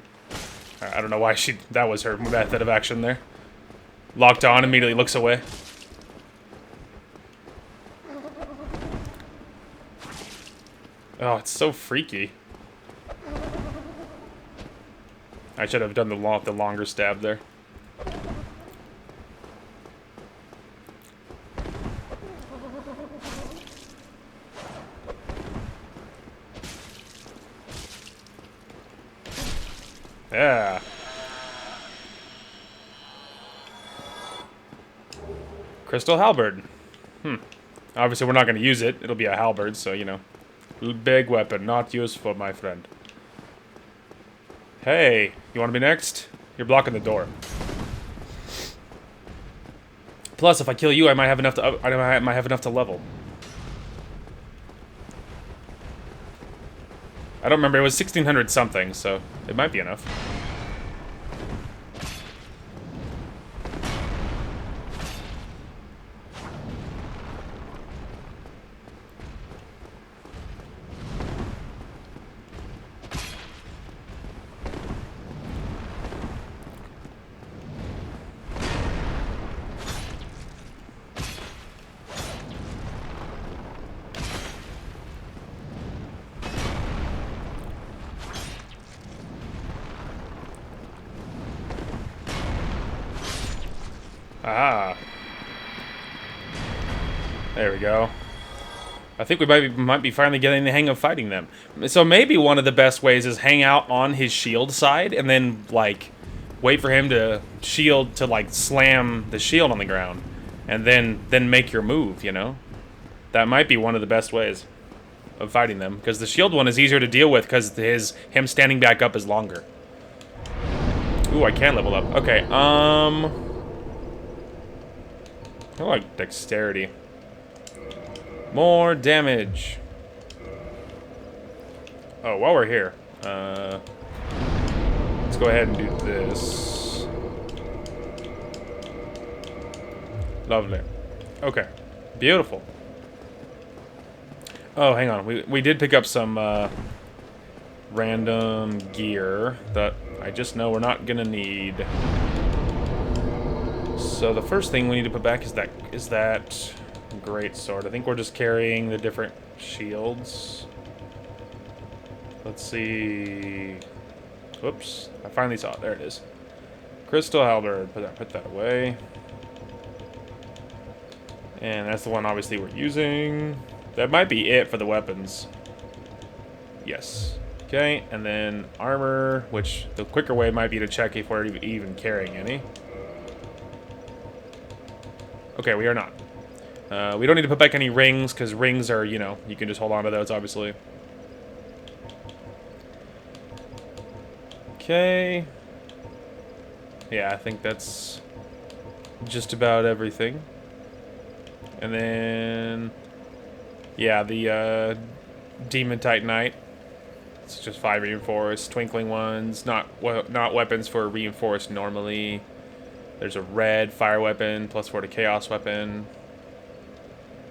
I don't know why she... That was her method of action there. Locked on, immediately looks away. Oh, it's so freaky. I should have done the longer stab there. Yeah. Crystal halberd. Obviously, we're not going to use it. It'll be a halberd, so, you know. Big weapon, not useful, my friend. Hey, you want to be next? You're blocking the door. Plus, if I kill you, I might have enough to. I might have enough to level. I don't remember. It was 1600 something, so it might be enough. Ah. There we go. I think we might be finally getting the hang of fighting them. So maybe one of the best ways is hang out on his shield side and then, like, wait for him to shield to, like, slam the shield on the ground. And then make your move, you know? That might be one of the best ways of fighting them. Because the shield one is easier to deal with because him standing back up is longer. Ooh, I can level up. Okay, I like dexterity. More damage. Oh, while we're here, let's go ahead and do this. Lovely. Okay. Beautiful. Oh, hang on. We did pick up some random gear that I just know we're not gonna need. So the first thing we need to put back is that great sword. I think we're just carrying the different shields. Let's see. Whoops! I finally saw it. There it is. Crystal halberd. Put that away. And that's the one obviously we're using. That might be it for the weapons. Yes. Okay, and then armor, which the quicker way might be to check if we're even carrying any. Okay, we are not. We don't need to put back any rings, because rings are, you know, you can just hold on to those, obviously. Okay. Yeah, I think that's just about everything. And then... yeah, the Demon Titanite. It's just 5 reinforced. Twinkling ones, not weapons for reinforced normally. There's a red fire weapon, +4 to chaos weapon.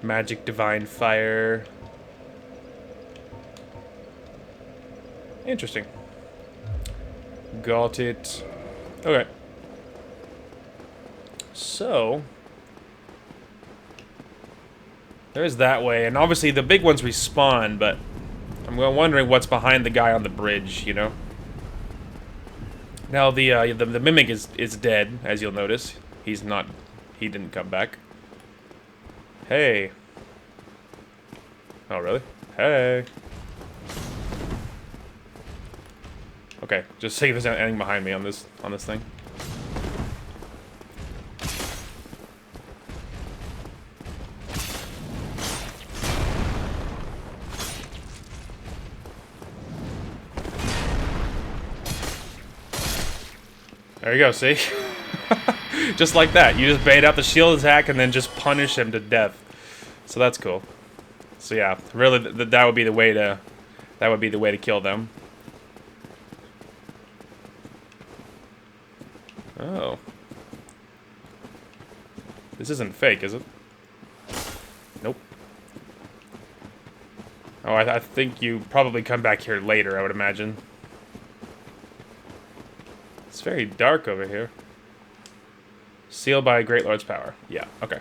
Magic divine fire. Interesting. Got it. Okay. So... there's that way, and obviously the big ones respawn, but I'm wondering what's behind the guy on the bridge, you know? Now, the Mimic is dead, as you'll notice. He didn't come back. Hey. Oh, really? Hey. Okay, just see if there's anything behind me on this thing. There you go, see? Just like that. You just bait out the shield attack and then just punish him to death. So that's cool. So yeah, really that would be the way to kill them. Oh. This isn't fake, is it? Nope. Oh, I think you probably come back here later, I would imagine. It's very dark over here. Sealed by a Great Lord's power. Yeah, okay.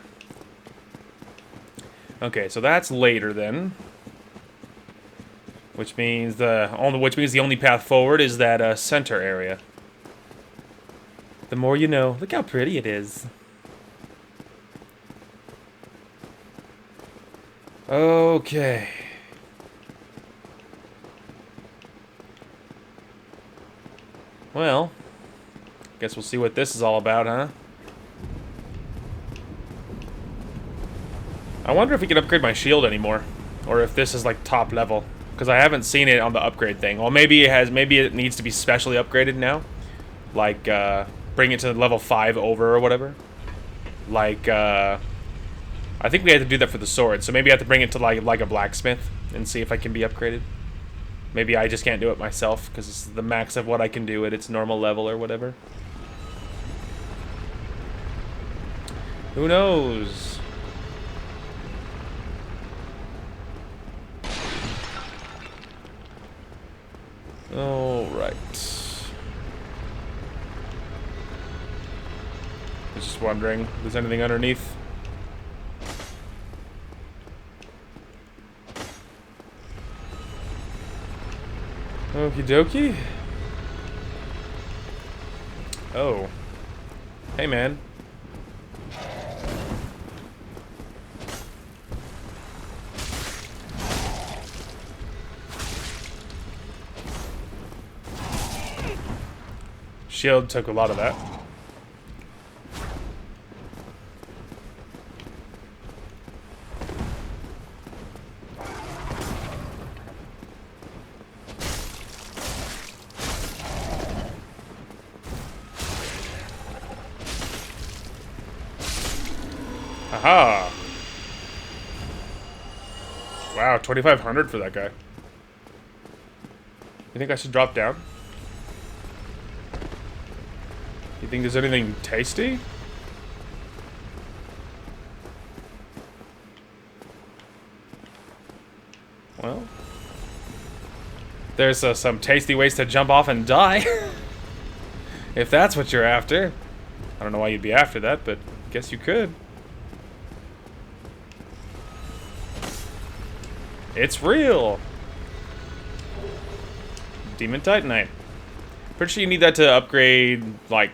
Okay, so that's later then. Which means the only path forward is that center area. The more you know. Look how pretty it is. Okay. Well, guess we'll see what this is all about, huh? I wonder if we can upgrade my shield anymore, or if this is like top level, because I haven't seen it on the upgrade thing. Well, maybe it needs to be specially upgraded now, like bring it to level 5 over or whatever. Like I think we had to do that for the sword, so maybe I have to bring it to like a blacksmith and see if I can be upgraded. Maybe I just can't do it myself because it's the max of what I can do at its normal level or whatever. Who knows? All right. I was just wondering if there's anything underneath. Okie dokie. Oh. Hey, man. Shield took a lot of that. Aha! Wow, 2,500 for that guy. You think I should drop down? You think there's anything tasty? Well, there's some tasty ways to jump off and die. If that's what you're after. I don't know why you'd be after that, but I guess you could. It's real! Demon Titanite. Pretty sure you need that to upgrade, like,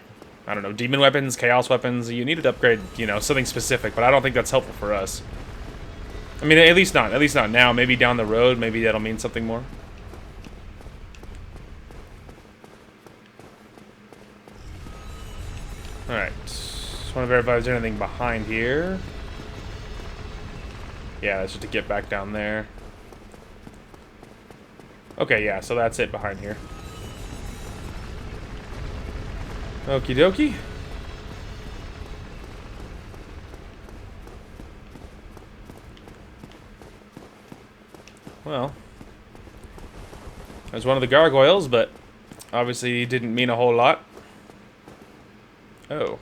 I don't know, demon weapons, chaos weapons. You need it to upgrade, you know, something specific, but I don't think that's helpful for us. I mean, at least not now. Maybe down the road, maybe that'll mean something more. Alright. Just want to verify if there's anything behind here. Yeah, that's just to get back down there. Okay, yeah, so that's it behind here. Okie dokie. Well, there's one of the gargoyles, but obviously didn't mean a whole lot. Oh.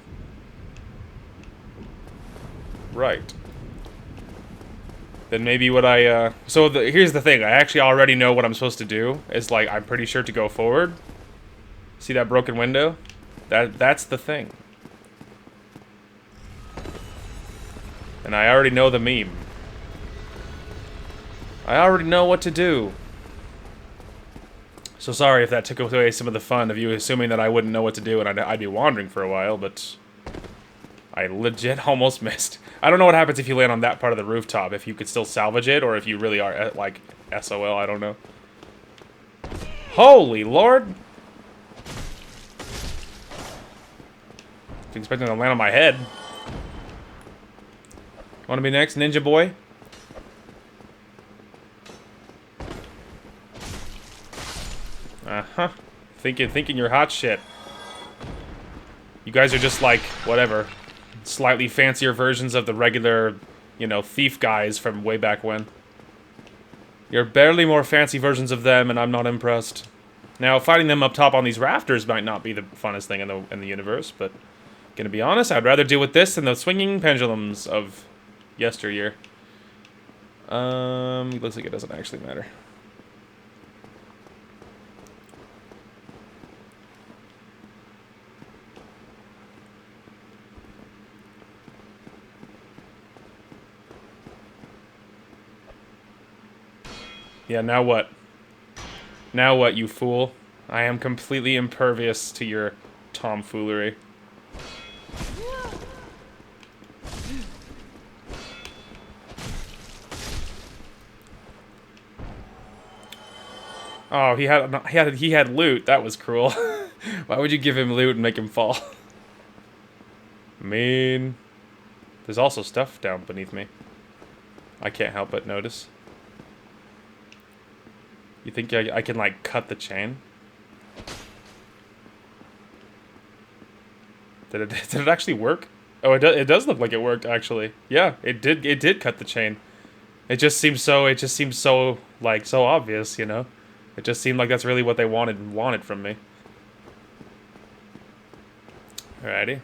Right. then maybe what I, so here's the thing. I actually already know what I'm supposed to do. It's like, I'm pretty sure to go forward. See that broken window? That's the thing. And I already know the meme. I already know what to do. So sorry if that took away some of the fun of you assuming that I wouldn't know what to do and I'd be wandering for a while, but I legit almost missed. I don't know what happens if you land on that part of the rooftop, if you could still salvage it, or if you really are, like, SOL, I don't know. Holy Lord! I was expecting to land on my head. Wanna be next, Ninja Boy? Uh-huh. Thinking you're hot shit. You guys are just like, whatever, slightly fancier versions of the regular, you know, thief guys from way back when. You're barely more fancy versions of them, and I'm not impressed. Now, fighting them up top on these rafters might not be the funnest thing in the universe, but gonna be honest, I'd rather deal with this than the swinging pendulums of yesteryear. Looks like it doesn't actually matter. Yeah, now what? Now what, you fool? I am completely impervious to your tomfoolery. Oh, he had loot. That was cruel. Why would you give him loot and make him fall? Mean. There's also stuff down beneath me. I can't help but notice. You think I can, like, cut the chain? Did it actually work? Oh, it does look like it worked, actually. Yeah, it did cut the chain. It just seems so, like, so obvious, you know? It just seemed like that's really what they wanted from me. Alrighty.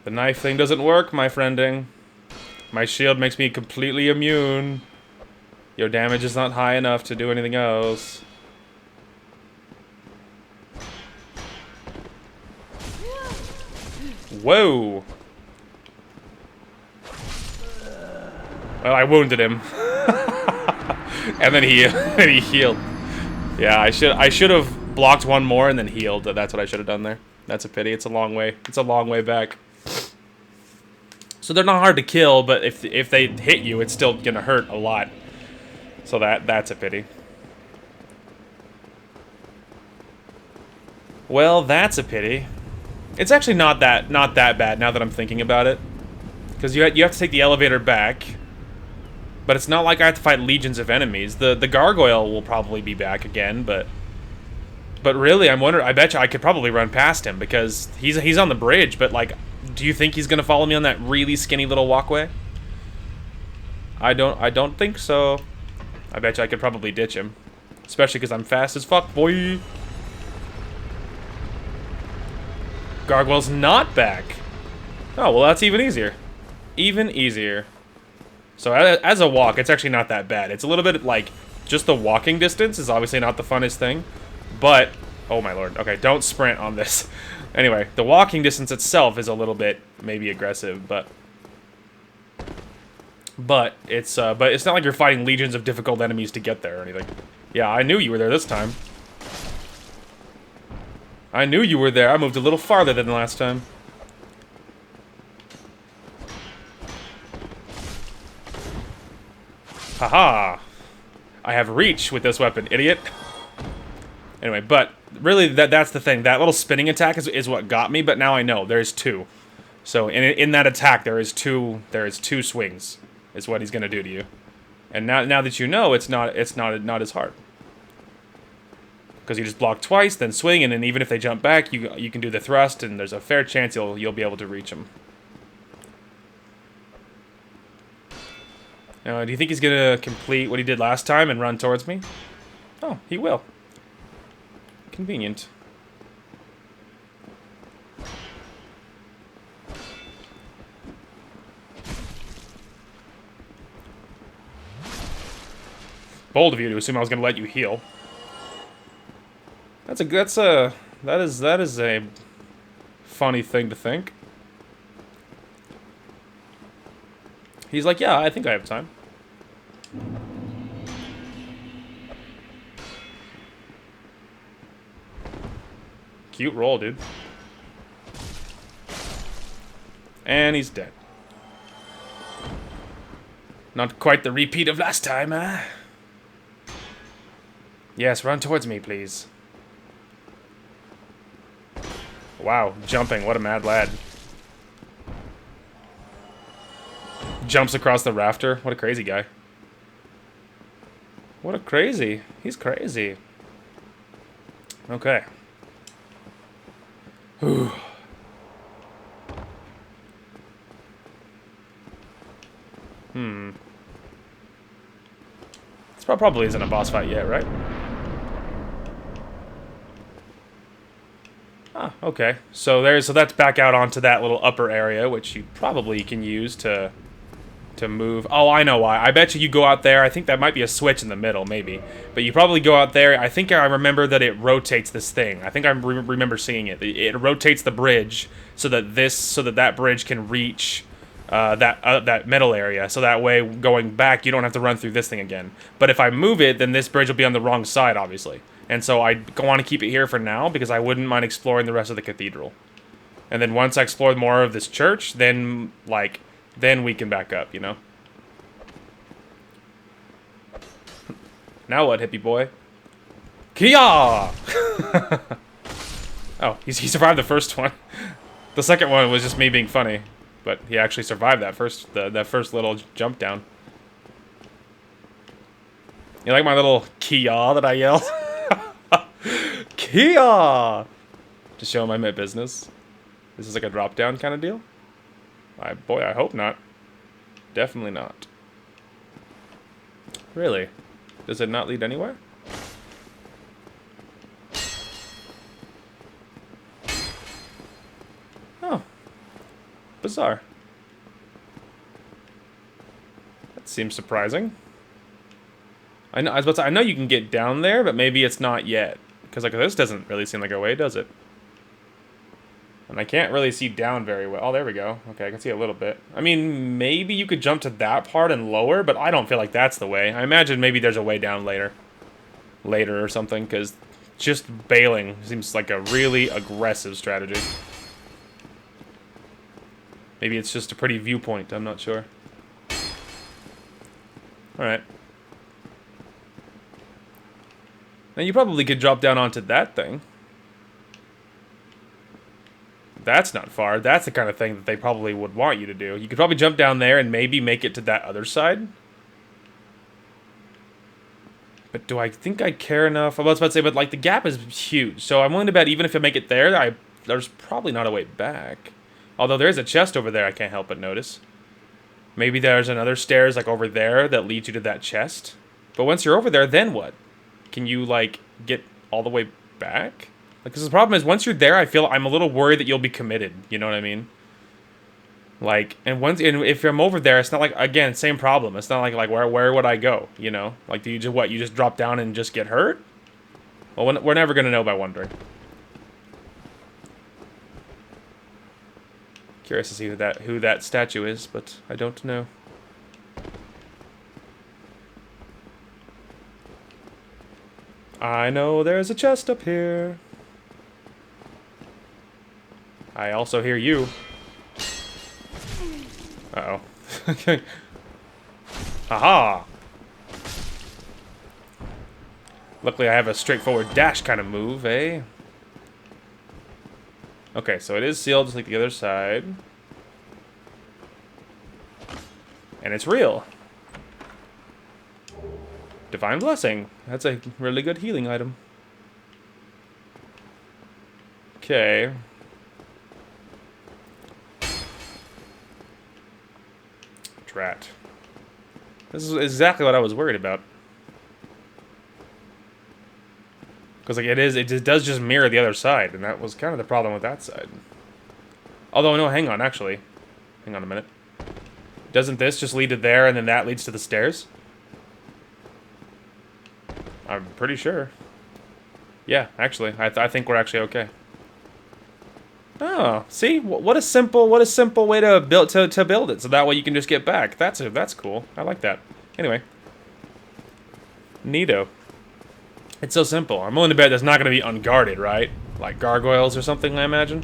The knife thing doesn't work, my friending. My shield makes me completely immune. Your damage is not high enough to do anything else. Whoa! Well, I wounded him. And then he healed. Yeah, I should have blocked one more and then healed. That's what I should have done there. That's a pity. It's a long way. It's a long way back. So they're not hard to kill, but if they hit you, it's still gonna hurt a lot. So that's a pity. Well, that's a pity. It's actually not that bad now that I'm thinking about it, because you have to take the elevator back. But it's not like I have to fight legions of enemies. The gargoyle will probably be back again, but really, I'm wondering. I bet you I could probably run past him because he's on the bridge. But like, do you think he's gonna follow me on that really skinny little walkway? I don't think so. I bet you I could probably ditch him, especially because I'm fast as fuck, boy. Gargoyle's not back. Oh well, that's even easier. Even easier. So as a walk, it's actually not that bad. It's a little bit like, just the walking distance is obviously not the funnest thing. But, oh my lord. Okay, don't sprint on this. Anyway, the walking distance itself is a little bit maybe aggressive, but it's not like you're fighting legions of difficult enemies to get there or anything. Yeah, I knew you were there this time. I knew you were there. I moved a little farther than last time. Haha! I have reach with this weapon, idiot. Anyway, but really, that's the thing. That little spinning attack is what got me. But now I know there's two. So in that attack, there is two swings. Is what he's gonna do to you. And now that you know, it's not as hard. Because you just block twice, then swing, and then even if they jump back, you can do the thrust, and there's a fair chance you'll be able to reach them. Now, do you think he's gonna complete what he did last time and run towards me? Oh, he will. Convenient. bold of you to assume I was going to let you heal. That is a funny thing to think. He's like, yeah, I think I have time. Cute roll, dude. And he's dead. Not quite the repeat of last time, huh? Yes, run towards me, please. Wow, jumping. What a mad lad. Jumps across the rafter. What a crazy guy. What a crazy. He's crazy. Okay. Whew. This probably isn't a boss fight yet, right? Ah, okay. So that's back out onto that little upper area, which you probably can use to move. Oh, I know why. I bet you go out there. I think that might be a switch in the middle, maybe. But you probably go out there. I think I remember that it rotates this thing. I think I remember seeing it. It rotates the bridge so that that bridge can reach that middle area. So that way, going back, you don't have to run through this thing again. But if I move it, then this bridge will be on the wrong side, obviously. And so I want to keep it here for now because I wouldn't mind exploring the rest of the cathedral. And then once I explore more of this church, then we can back up, you know? Now what, hippie boy? Kia! Oh, he survived the first one. The second one was just me being funny. But he actually survived that first little jump down. You like my little Kia that I yelled? Kia! Just showing my business. This is like a drop down kind of deal? Boy, I hope not. Definitely not. Really? Does it not lead anywhere? Oh. Bizarre. That seems surprising. I know you can get down there, but maybe it's not yet. Because like this doesn't really seem like a way, does it? And I can't really see down very well. Oh, there we go. Okay, I can see a little bit. I mean, maybe you could jump to that part and lower, but I don't feel like that's the way. I imagine maybe there's a way down later. Later or something, because just bailing seems like a really aggressive strategy. Maybe it's just a pretty viewpoint, I'm not sure. Alright. Now you probably could drop down onto that thing. That's not far. That's the kind of thing that they probably would want you to do. You could probably jump down there and maybe make it to that other side. But do I think I care enough? I was about to say, but like the gap is huge. So I'm willing to bet even if I make it there, there's probably not a way back. Although there is a chest over there I can't help but notice. Maybe there's another stairs like over there that leads you to that chest. But once you're over there, then what? Can you like get all the way back? Because the problem is, once you're there, I'm a little worried that you'll be committed. You know what I mean? Like, and if I'm over there, it's not like, again, same problem. It's not like where would I go? You know, like, do you just you just drop down and just get hurt? Well, we're never gonna know by wondering. Curious to see who that statue is, but I don't know. I know there's a chest up here. I also hear you. Uh-oh. Okay. Aha! Luckily I have a straightforward dash kind of move, eh? Okay, so it is sealed just like the other side. And it's real. Divine Blessing. That's a really good healing item. Okay. Drat. This is exactly what I was worried about. Because like it does just mirror the other side, and that was kind of the problem with that side. Although no, hang on, actually. Hang on a minute. Doesn't this just lead to there, and then that leads to the stairs? I'm pretty sure. Yeah, actually, I think we're actually okay. Oh, see, what a simple way to build build it. So that way you can just get back. That's cool. I like that. Anyway, neato. It's so simple. I'm willing to bet that's not going to be unguarded, right? Like gargoyles or something, I imagine.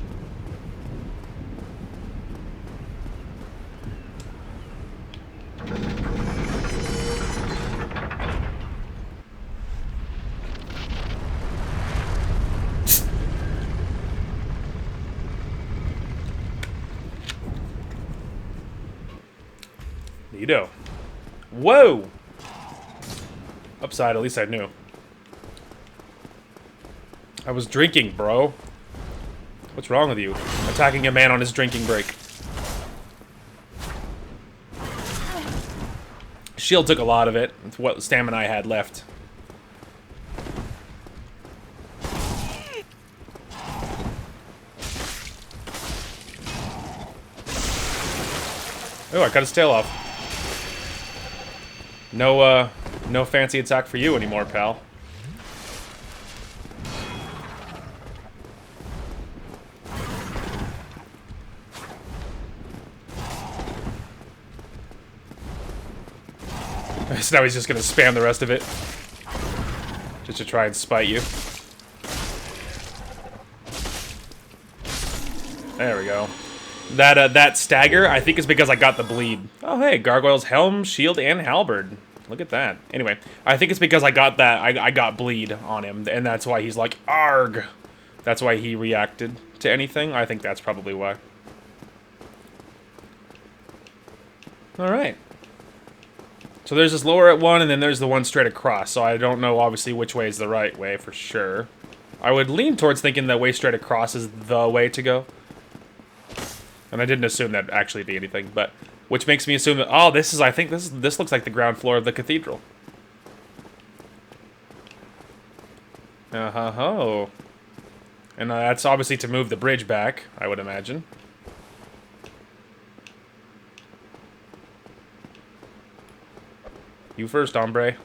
Neato. Whoa! Upside, at least I knew. I was drinking, bro. What's wrong with you? Attacking a man on his drinking break. Shield took a lot of it. It's what stamina I had left. Oh, I cut his tail off. No fancy attack for you anymore, pal. So now he's just gonna spam the rest of it. Just to try and spite you. There we go. That stagger, I think is because I got the bleed. Oh hey, Gargoyle's helm, shield, and halberd. Look at that. Anyway, I think it's because I got that, I got bleed on him, and that's why he's like, arg! That's why he reacted to anything. I think that's probably why. Alright. So there's this lower at one, and then there's the one straight across. So I don't know, obviously, which way is the right way for sure. I would lean towards thinking the way straight across is the way to go. And I didn't assume that'd actually be anything, but which makes me assume that I think this looks like the ground floor of the cathedral. Oh. And that's obviously to move the bridge back, I would imagine. You first, hombre.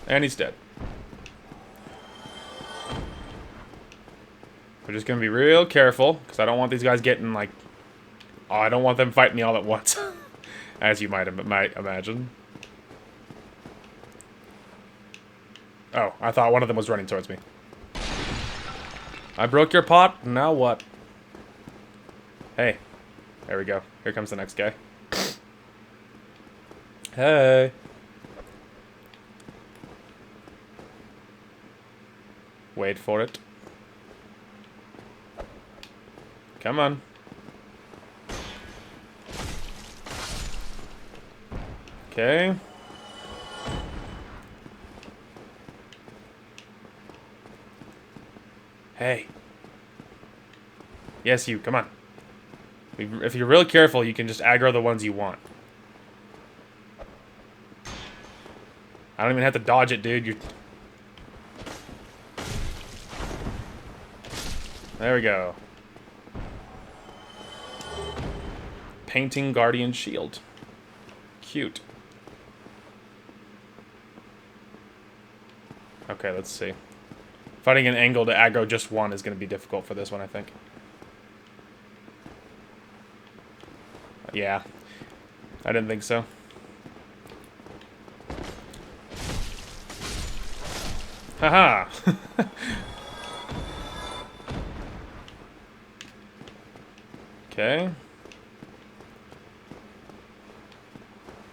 And he's dead. We're just gonna be real careful, because I don't want these guys getting, like... Oh, I don't want them fighting me all at once. As you might imagine. Oh, I thought one of them was running towards me. I broke your pot, now what? Hey. There we go. Here comes the next guy. Hey. Wait for it. Come on. Okay. Hey. Yes, you. Come on. If you're real careful, you can just aggro the ones you want. I don't even have to dodge it, dude. There we go. Painting Guardian Shield. Cute. Okay, let's see. Finding an angle to aggro just one is going to be difficult for this one, I think. Yeah. I didn't think so. Haha! Okay.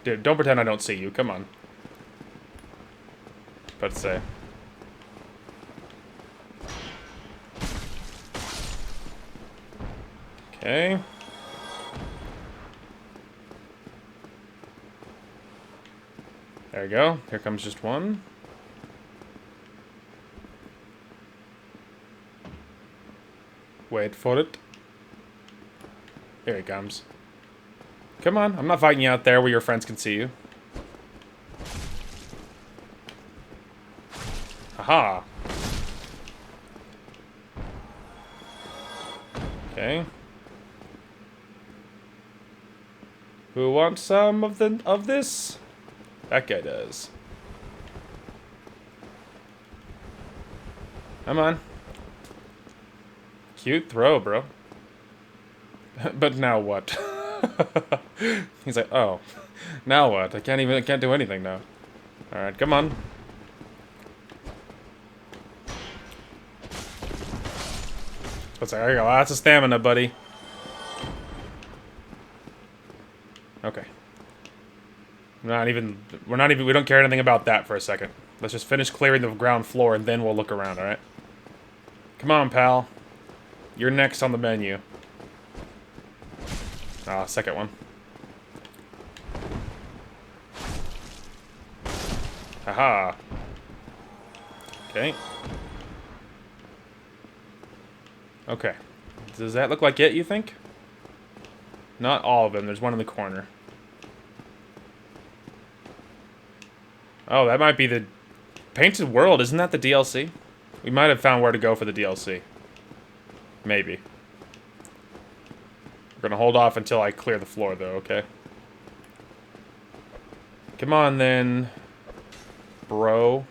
Dude, don't pretend I don't see you. Come on. About to say. Okay. There we go. Here comes just one. Wait for it. Here he comes. Come on, I'm not fighting you out there where your friends can see you. Aha. Okay. Who wants some of this? That guy does. Come on. Cute throw, bro. But now what? He's like, oh, now what? I can't do anything now. All right, come on. Let's say, there you go. Lots of stamina, buddy. Okay. We don't care anything about that for a second. Let's just finish clearing the ground floor and then we'll look around, all right? Come on, pal. You're next on the menu. Ah, second one. Haha. Okay. Okay. Does that look like it, you think? Not all of them. There's one in the corner. Oh, that might be the Painted World. Isn't that the DLC? We might have found where to go for the DLC. Maybe. We're gonna hold off until I clear the floor, though, okay? Come on, then. Bro.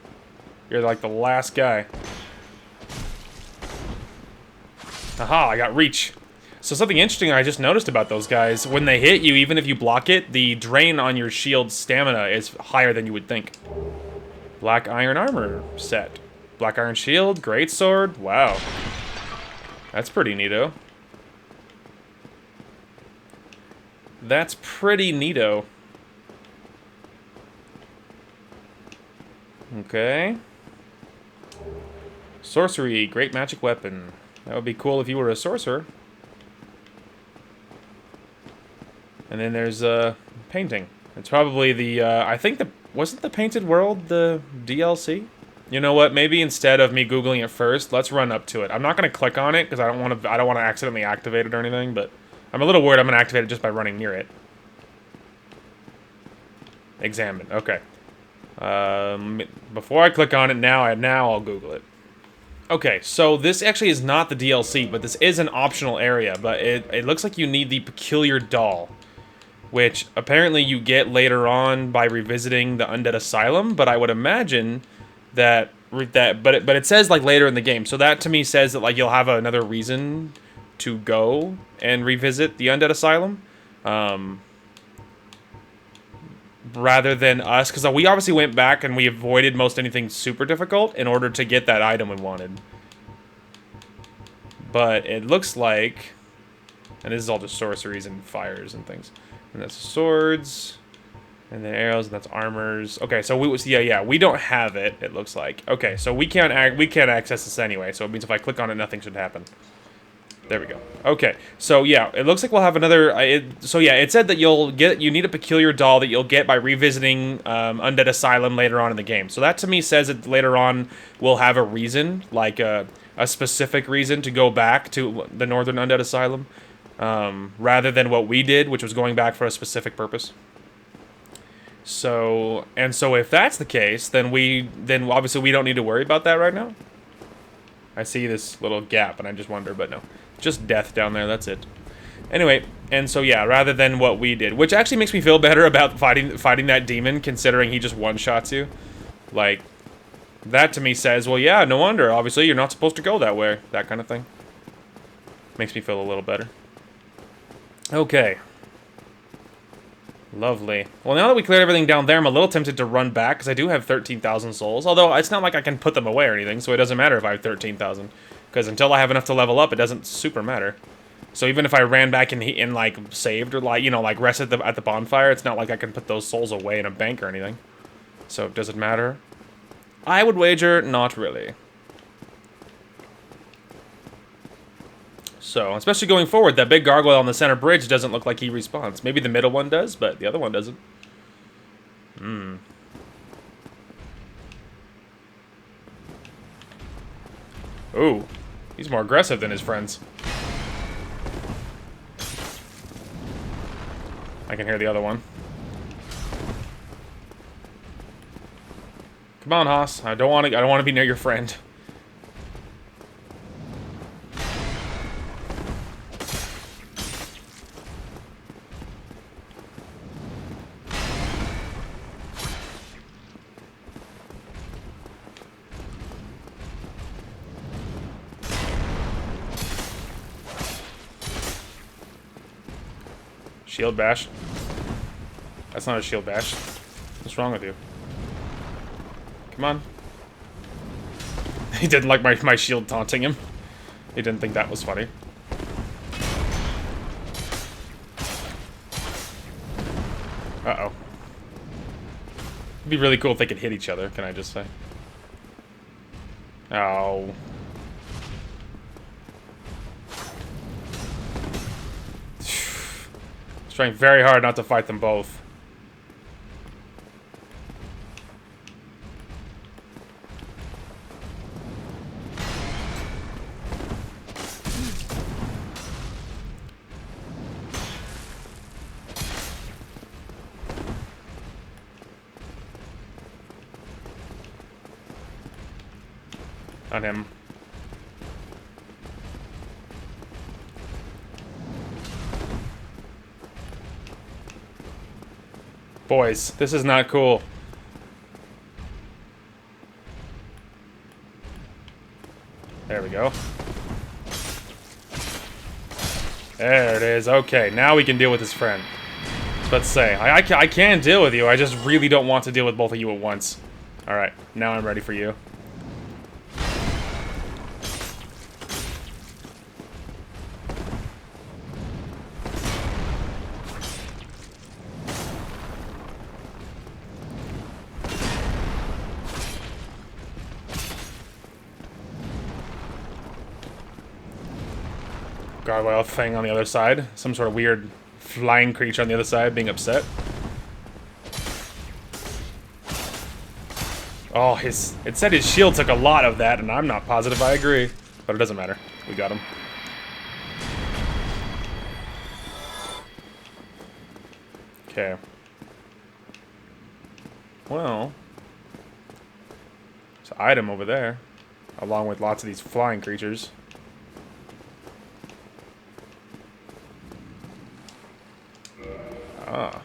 You're like the last guy. Aha, I got reach. So something interesting I just noticed about those guys, when they hit you, even if you block it, the drain on your shield's stamina is higher than you would think. Black iron armor set. Black iron shield, great sword. Wow. That's pretty neato. That's pretty neato. Okay. Sorcery, great magic weapon. That would be cool if you were a sorcerer. And then there's painting. It's probably the I think wasn't the Painted World the DLC? You know what? Maybe instead of me googling it first, let's run up to it. I'm not gonna click on it because I don't want to accidentally activate it or anything. But I'm a little worried I'm gonna activate it just by running near it. Examine. Okay. Before I click on it now I'll Google it. Okay, so this actually is not the DLC, but this is an optional area. But it looks like you need the Peculiar Doll, which apparently you get later on by revisiting the Undead Asylum. But I would imagine that but it says like later in the game, so that to me says that like you'll have another reason to go and revisit the Undead Asylum, rather than us, because we obviously went back and we avoided most anything super difficult in order to get that item we wanted. But it looks like, and this is all just sorceries and fires and things, and that's swords. And then arrows, and that's armors. Okay, so we don't have it. It looks like. Okay, so we can't access this anyway. So it means if I click on it, nothing should happen. There we go. Okay, so yeah, it looks like we'll have another. It said that you need a peculiar doll that you'll get by revisiting Undead Asylum later on in the game. So that to me says that later on we'll have a reason, like a specific reason to go back to the Northern Undead Asylum, rather than what we did, which was going back for a specific purpose. So if that's the case, then obviously we don't need to worry about that right now. I see this little gap and I just wonder, but no. Just death down there, that's it. Anyway, and so yeah, rather than what we did, which actually makes me feel better about fighting that demon, considering he just one-shots you. Like, that to me says, well yeah, no wonder, obviously you're not supposed to go that way, that kind of thing. Makes me feel a little better. Okay. Lovely. Well, now that we cleared everything down there, I'm a little tempted to run back, because I do have 13,000 souls. Although, it's not like I can put them away or anything, so it doesn't matter if I have 13,000. Because until I have enough to level up, it doesn't super matter. So even if I ran back and like, saved, or like, you know, like, rested at the bonfire, it's not like I can put those souls away in a bank or anything. So, does it matter? I would wager, not really. So, especially going forward, that big gargoyle on the center bridge doesn't look like he respawns. Maybe the middle one does, but the other one doesn't. Ooh, he's more aggressive than his friends. I can hear the other one. Come on, Haas. I don't want to be near your friend. Shield bash. That's not a shield bash. What's wrong with you? Come on. He didn't like my shield taunting him. He didn't think that was funny. Uh-oh. It'd be really cool if they could hit each other, can I just say. Oh. Trying very hard not to fight them both. On him. Boys, this is not cool. There we go. There it is. Okay, now we can deal with his friend. Let's say, I can deal with you. I just really don't want to deal with both of you at once. Alright, now I'm ready for you. Gargoyle thing on the other side. Some sort of weird flying creature on the other side being upset. Oh, it said his shield took a lot of that, and I'm not positive I agree. But it doesn't matter. We got him. Okay. Well, there's an item over there, along with lots of these flying creatures. Ah.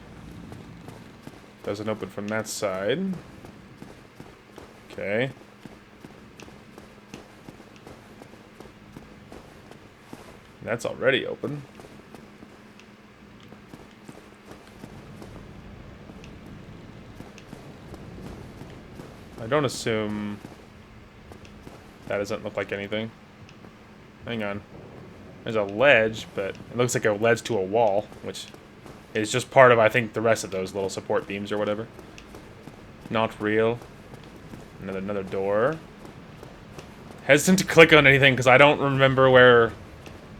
Doesn't open from that side. Okay. That's already open. I don't assume that doesn't look like anything. Hang on. There's a ledge, but it looks like a ledge to a wall, which is just part of, I think, the rest of those little support beams or whatever. Not real. Another door. Hesitant to click on anything because I don't remember where...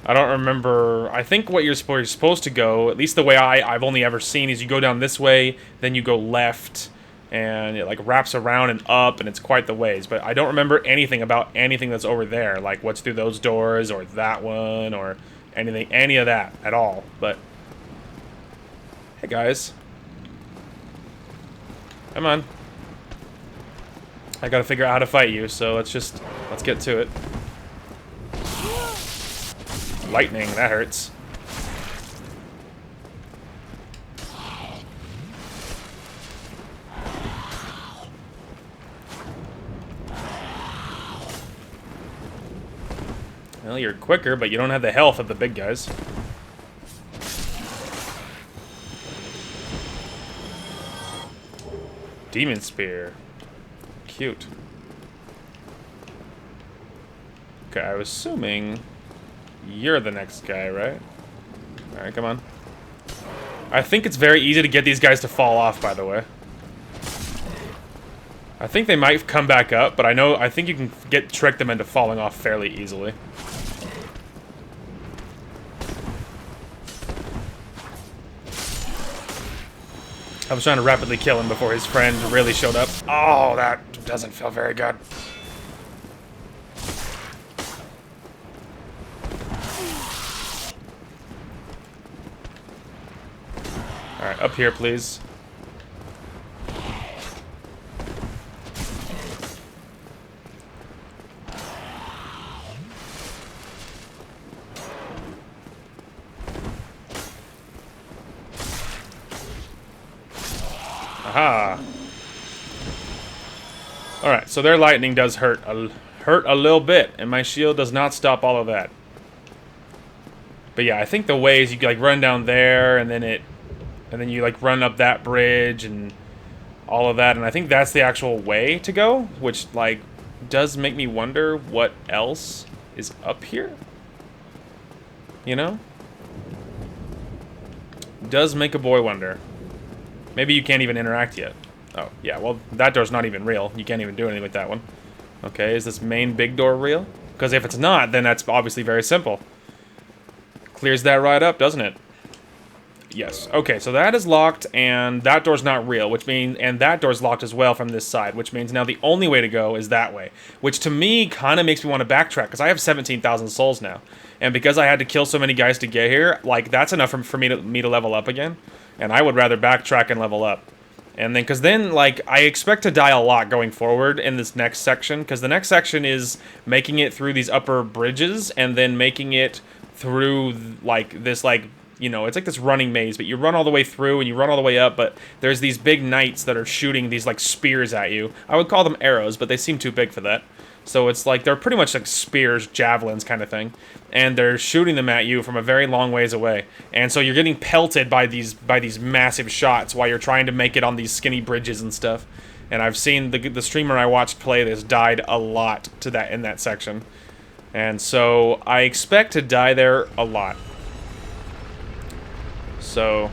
I think what you're supposed to go, at least the way I've only ever seen, is you go down this way, then you go left, and it like wraps around and up, and it's quite the ways. But I don't remember anything about anything that's over there, like what's through those doors, or that one, or anything, any of that at all. But... hey guys. Come on. I gotta figure out how to fight you, so let's get to it. Lightning, that hurts. Well, you're quicker, but you don't have the health of the big guys. Demon Spear. Cute. Okay, I was assuming you're the next guy, right? Alright, come on. I think it's very easy to get these guys to fall off, by the way. I think they might come back up, but I think you can trick them into falling off fairly easily. I was trying to rapidly kill him before his friend really showed up. Oh, that doesn't feel very good. Alright, up here, please. Aha! Alright, so their lightning does hurt a little bit, and my shield does not stop all of that. But yeah, I think the way is you like run down there, and then you like run up that bridge and all of that, and I think that's the actual way to go, which like does make me wonder what else is up here. You know? Does make a boy wonder. Maybe you can't even interact yet. Oh, yeah, well, that door's not even real. You can't even do anything with that one. Okay, is this main big door real? Because if it's not, then that's obviously very simple. Clears that right up, doesn't it? Yes. Okay, so that is locked, and that door's not real, which means, and that door's locked as well from this side, which means now the only way to go is that way, which to me kind of makes me want to backtrack, because I have 17,000 souls now, and because I had to kill so many guys to get here, like, that's enough for me to level up again, and I would rather backtrack and level up. And then, because then, like, I expect to die a lot going forward in this next section, because the next section is making it through these upper bridges, and then making it through, like, this, like, you know, it's like this running maze, but you run all the way through and you run all the way up, but there's these big knights that are shooting these, like, spears at you. I would call them arrows, but they seem too big for that. So it's like, they're pretty much like spears, javelins kind of thing. And they're shooting them at you from a very long ways away. And so you're getting pelted by these massive shots while you're trying to make it on these skinny bridges and stuff. And I've seen the streamer I watched play this died a lot to that in that section. And so I expect to die there a lot. So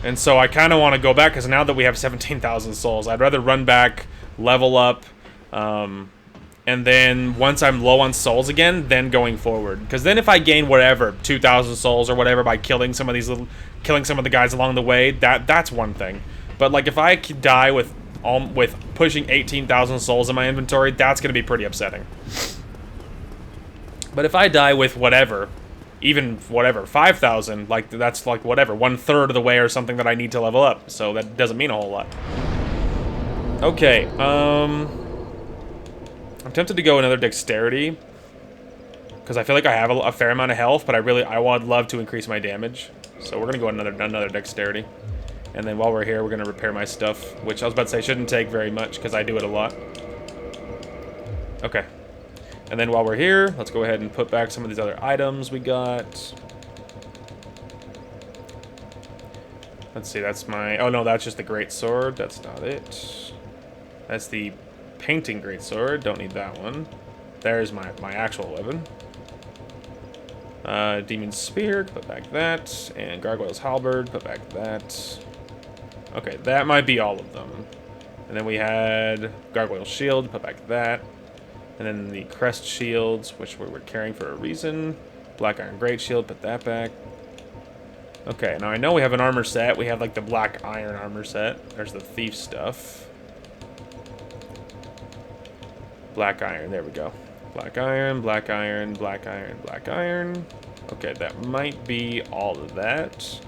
I kind of want to go back, because now that we have 17,000 souls, I'd rather run back, level up, and then once I'm low on souls again, then going forward. Because then if I gain whatever, 2,000 souls or whatever by killing some of the guys along the way, that's one thing. But like if I die with pushing 18,000 souls in my inventory, that's going to be pretty upsetting. But if I die with whatever, even whatever, 5,000, like that's like whatever, 1/3 of the way or something that I need to level up. So that doesn't mean a whole lot. Okay, I'm tempted to go another dexterity, because I feel like I have a fair amount of health, but I would love to increase my damage. So we're gonna go another dexterity, and then while we're here, we're gonna repair my stuff, which I was about to say shouldn't take very much because I do it a lot. Okay. And then while we're here, let's go ahead and put back some of these other items we got. Let's see, that's my... Oh, no, that's just the greatsword. That's not it. That's the painting greatsword. Don't need that one. There's my actual weapon. Demon spear, put back that. And Gargoyle's halberd, put back that. Okay, that might be all of them. And then we had Gargoyle's shield, put back that. And then the crest shields, which we're carrying for a reason. Black iron great shield, put that back. Okay, now I know we have an armor set. We have like the black iron armor set. There's the thief stuff. Black iron, there we go. Black iron, black iron, black iron, black iron. Okay, that might be all of that.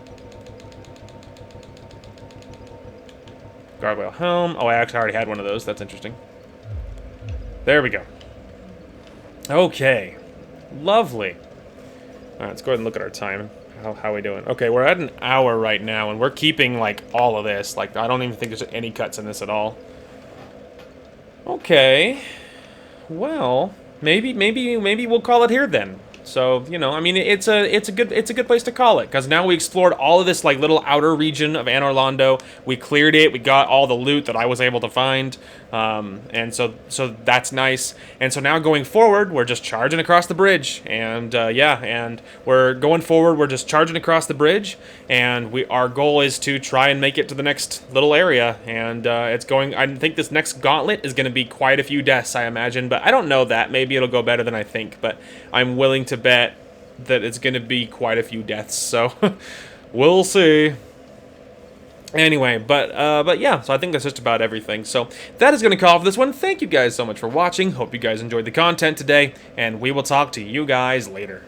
Gargoyle helm. Oh, I actually already had one of those. That's interesting. There we go. Okay. Lovely. Alright, let's go ahead and look at our time. How are we doing? Okay, we're at an hour right now, and we're keeping, like, all of this. Like, I don't even think there's any cuts in this at all. Okay. Well, maybe we'll call it here then. So, you know, I mean, it's a good place to call it, because now we explored all of this like little outer region of Anor Londo. We cleared it. We got all the loot that I was able to find, and so that's nice. And so now going forward, we're just charging across the bridge, and yeah, and we're going forward. We're just charging across the bridge, and our goal is to try and make it to the next little area. And it's going. I think this next gauntlet is going to be quite a few deaths, I imagine, but I don't know that. Maybe it'll go better than I think, but I'm willing to bet that it's going to be quite a few deaths, so we'll see. Anyway, but yeah, so I think that's just about everything. So that is going to call for this one. Thank you guys so much for watching. Hope you guys enjoyed the content today, and we will talk to you guys later.